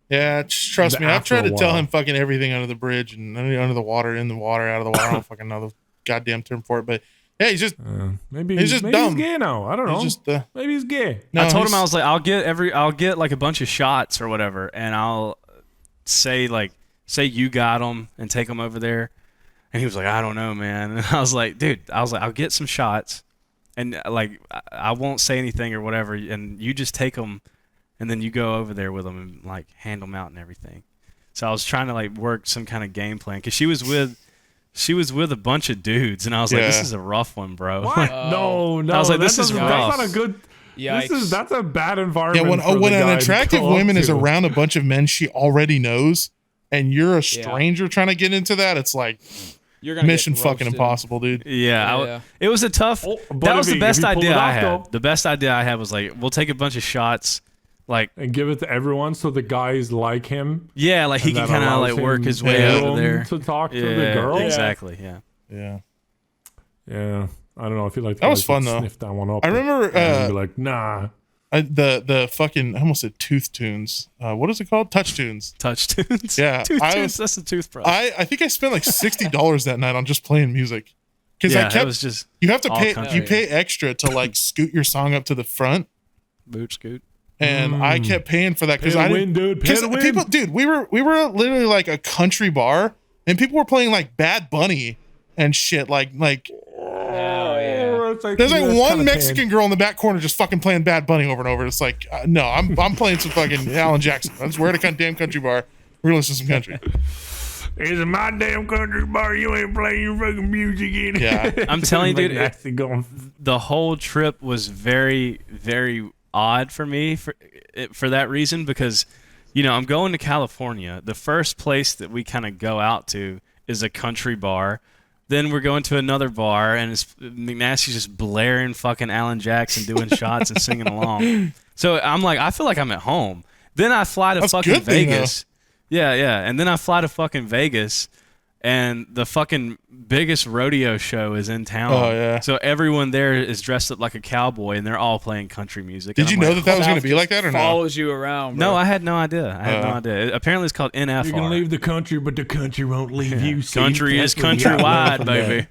Yeah, trust me. I've tried to tell him fucking everything under the bridge and under the water, in the water, out of the water. I don't fucking know the goddamn term for it, but yeah, he's just maybe he's dumb. He's gay now. I don't know. Maybe he's gay. No, I told him I was like, I'll get like a bunch of shots or whatever, and I'll say you got them and take them over there. And he was like, I don't know, man. And I was like, dude, I'll get some shots, and like I won't say anything or whatever, and you just take them, and then you go over there with them and like hand them out and everything. So I was trying to like work some kind of game plan because she was with a bunch of dudes, and I was like, this is a rough one, bro. What? No. I was like, this is rough. That's not a good. Yikes. That's a bad environment. Yeah, when an attractive woman is around a bunch of men she already knows, and you're a stranger trying to get into that, it's like You're gonna mission get fucking roasted. impossible, dude. Yeah, it was a tough. but that was if the you- best if you pull idea it I off, had. though- The best idea I had was like, we'll take a bunch of shots, like and give it to everyone so the guys like him. yeah, like he and can that kind of allows like work him his way room over there. to talk to Yeah, the girl. exactly. Yeah. Yeah. Yeah, I don't know. I feel like the That was guys would fun, though. Sniff that one up. I remember and be like, nah. the fucking I almost said tooth tunes. What is it called? Touch tunes. Touch tunes. Yeah, Tooth I tunes. was- That's a toothbrush. I think I spent like $60 that night on just playing music because yeah, I that kept. was just You have to all pay. country. You pay extra to like scoot your song up to the front, boot scoot. and I kept paying for that because Pay I to didn't. win, dude. Pay Because to win. people, dude, we were literally like a country bar, and people were playing like Bad Bunny and shit. Like Oh yeah. there's like one Mexican girl in the back corner just fucking playing Bad Bunny over and over. It's like no, I'm playing some fucking Alan Jackson. We're at a damn country bar. We're gonna listen to some country. It's my damn country bar. You ain't playing your fucking music in it. Yeah. I'm telling you, dude, McNasty going. the whole trip was very, very odd for me for that reason because, you know, I'm going to California. The first place that we kind of go out to is a country bar. Then we're going to another bar, and McNasty's just blaring fucking Alan Jackson, doing shots and singing along. So I'm like, I feel like I'm at home. Then I fly to That's a fucking good thing, Vegas. Yeah. And then I fly to fucking Vegas, and the fucking biggest rodeo show is in town. Oh, yeah. So everyone there is dressed up like a cowboy, and they're all playing country music. Did And you I'm know like, that was going to be like that or no? Follows you around. Bro. No, I had no idea. I had no idea. Apparently, it's called NFR. You can leave the country, but the country won't leave you. So you Country can't is leave the countrywide, outlet baby.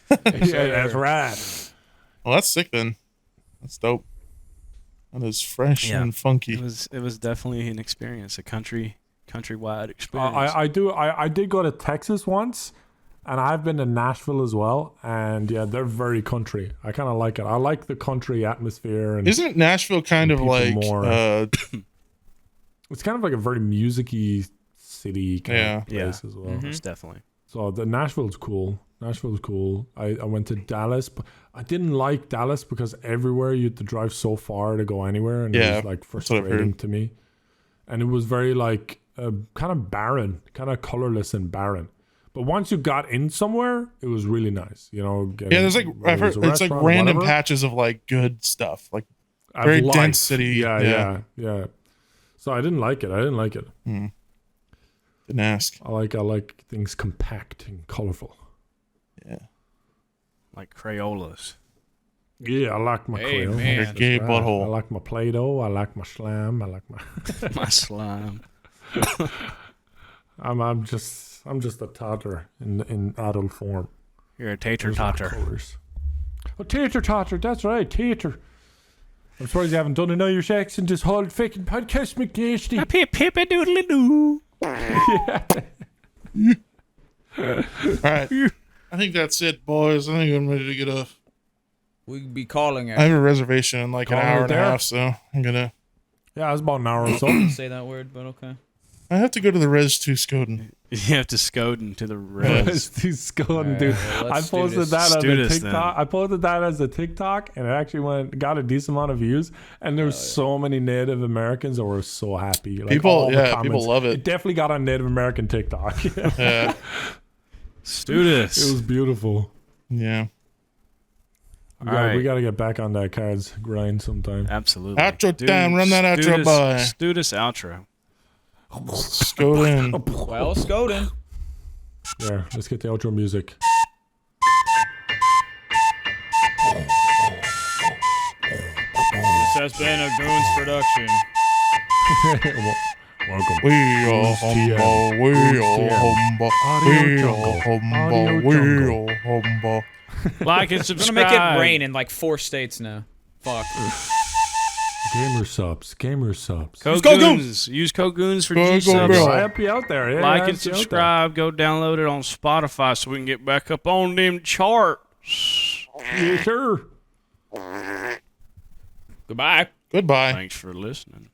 from there. Yeah, that's right. Well, that's sick then. That's dope. That is fresh Yeah. and funky. It was definitely an experience, a countrywide experience. I did go to Texas once, and I've been to Nashville as well, and yeah, they're very country. I kind of like it. I like the country atmosphere, and Isn't Nashville kind of people like more. it's it's kind of like a very musicy city kind Yeah. of place as well. Most definitely. So the Nashville's cool. Nashville's cool. I went to Dallas, but I didn't like Dallas because everywhere you had to drive so far to go anywhere, and it Yeah, was like that's what I've frustrating heard. to me. And it was very like kind of barren, kind of colorless and barren. But once you got in somewhere, it was really nice. You know, yeah, there's like whether I've it was heard a it's like restaurant or random whatever, patches of like good stuff. Like of very life. dense city. Yeah. So I didn't like it. Didn't ask. I like things compact and colorful. Yeah. Like Crayolas. Yeah, I like my Hey, Crayola. man. Your gay I butthole. like my Play-Doh. I like my slime. I like my. My slime. I'm just a totter in adult form. You're a tater Those are my totter. colours. Oh, tater totter. That's right, tater. I'm surprised you haven't done an Irish accent this whole fucking podcast, McNasty. Pip a doodly doo. All right. I think that's it, boys. I think I'm ready to get off. We could be calling I it. have a reservation in like an Calling hour it and a there? half, so I'm gonna. Yeah, it's about an hour or so. Say that word, but okay. I have to go to the Res 2 Skoden. You have to Skoden to the res. He's going, dude. well, I let's do posted this. that Let's as do a this, TikTok. then. I posted that as a TikTok, and it actually got a decent amount of views. And there's so many Native Americans that were so happy. Like, People- all the yeah, people comments. love it. It definitely got on Native American TikTok. Yeah. Let's do this. It was beautiful. Yeah. We All gotta, right. we gotta get back on that cards grind sometime. Absolutely. Outro time. Run that let's outro, do this- boy. let's do this outro. Skoden. Well, Skoden. There, let's get the outro music. This has been a Goons production. Welcome. We are humble. We are humble. We are humble. We are humble. Like and We're subscribe. gonna make it rain in like 4 states now. Fuck. Gamer subs. Code go, Goons. Use code Goons for Go, G go, subs. go. I help you out there. Yeah, I Like help and you out there. subscribe. Go download it on Spotify so we can get back up on them charts. Yeah, sure. Goodbye. Goodbye. Thanks for listening.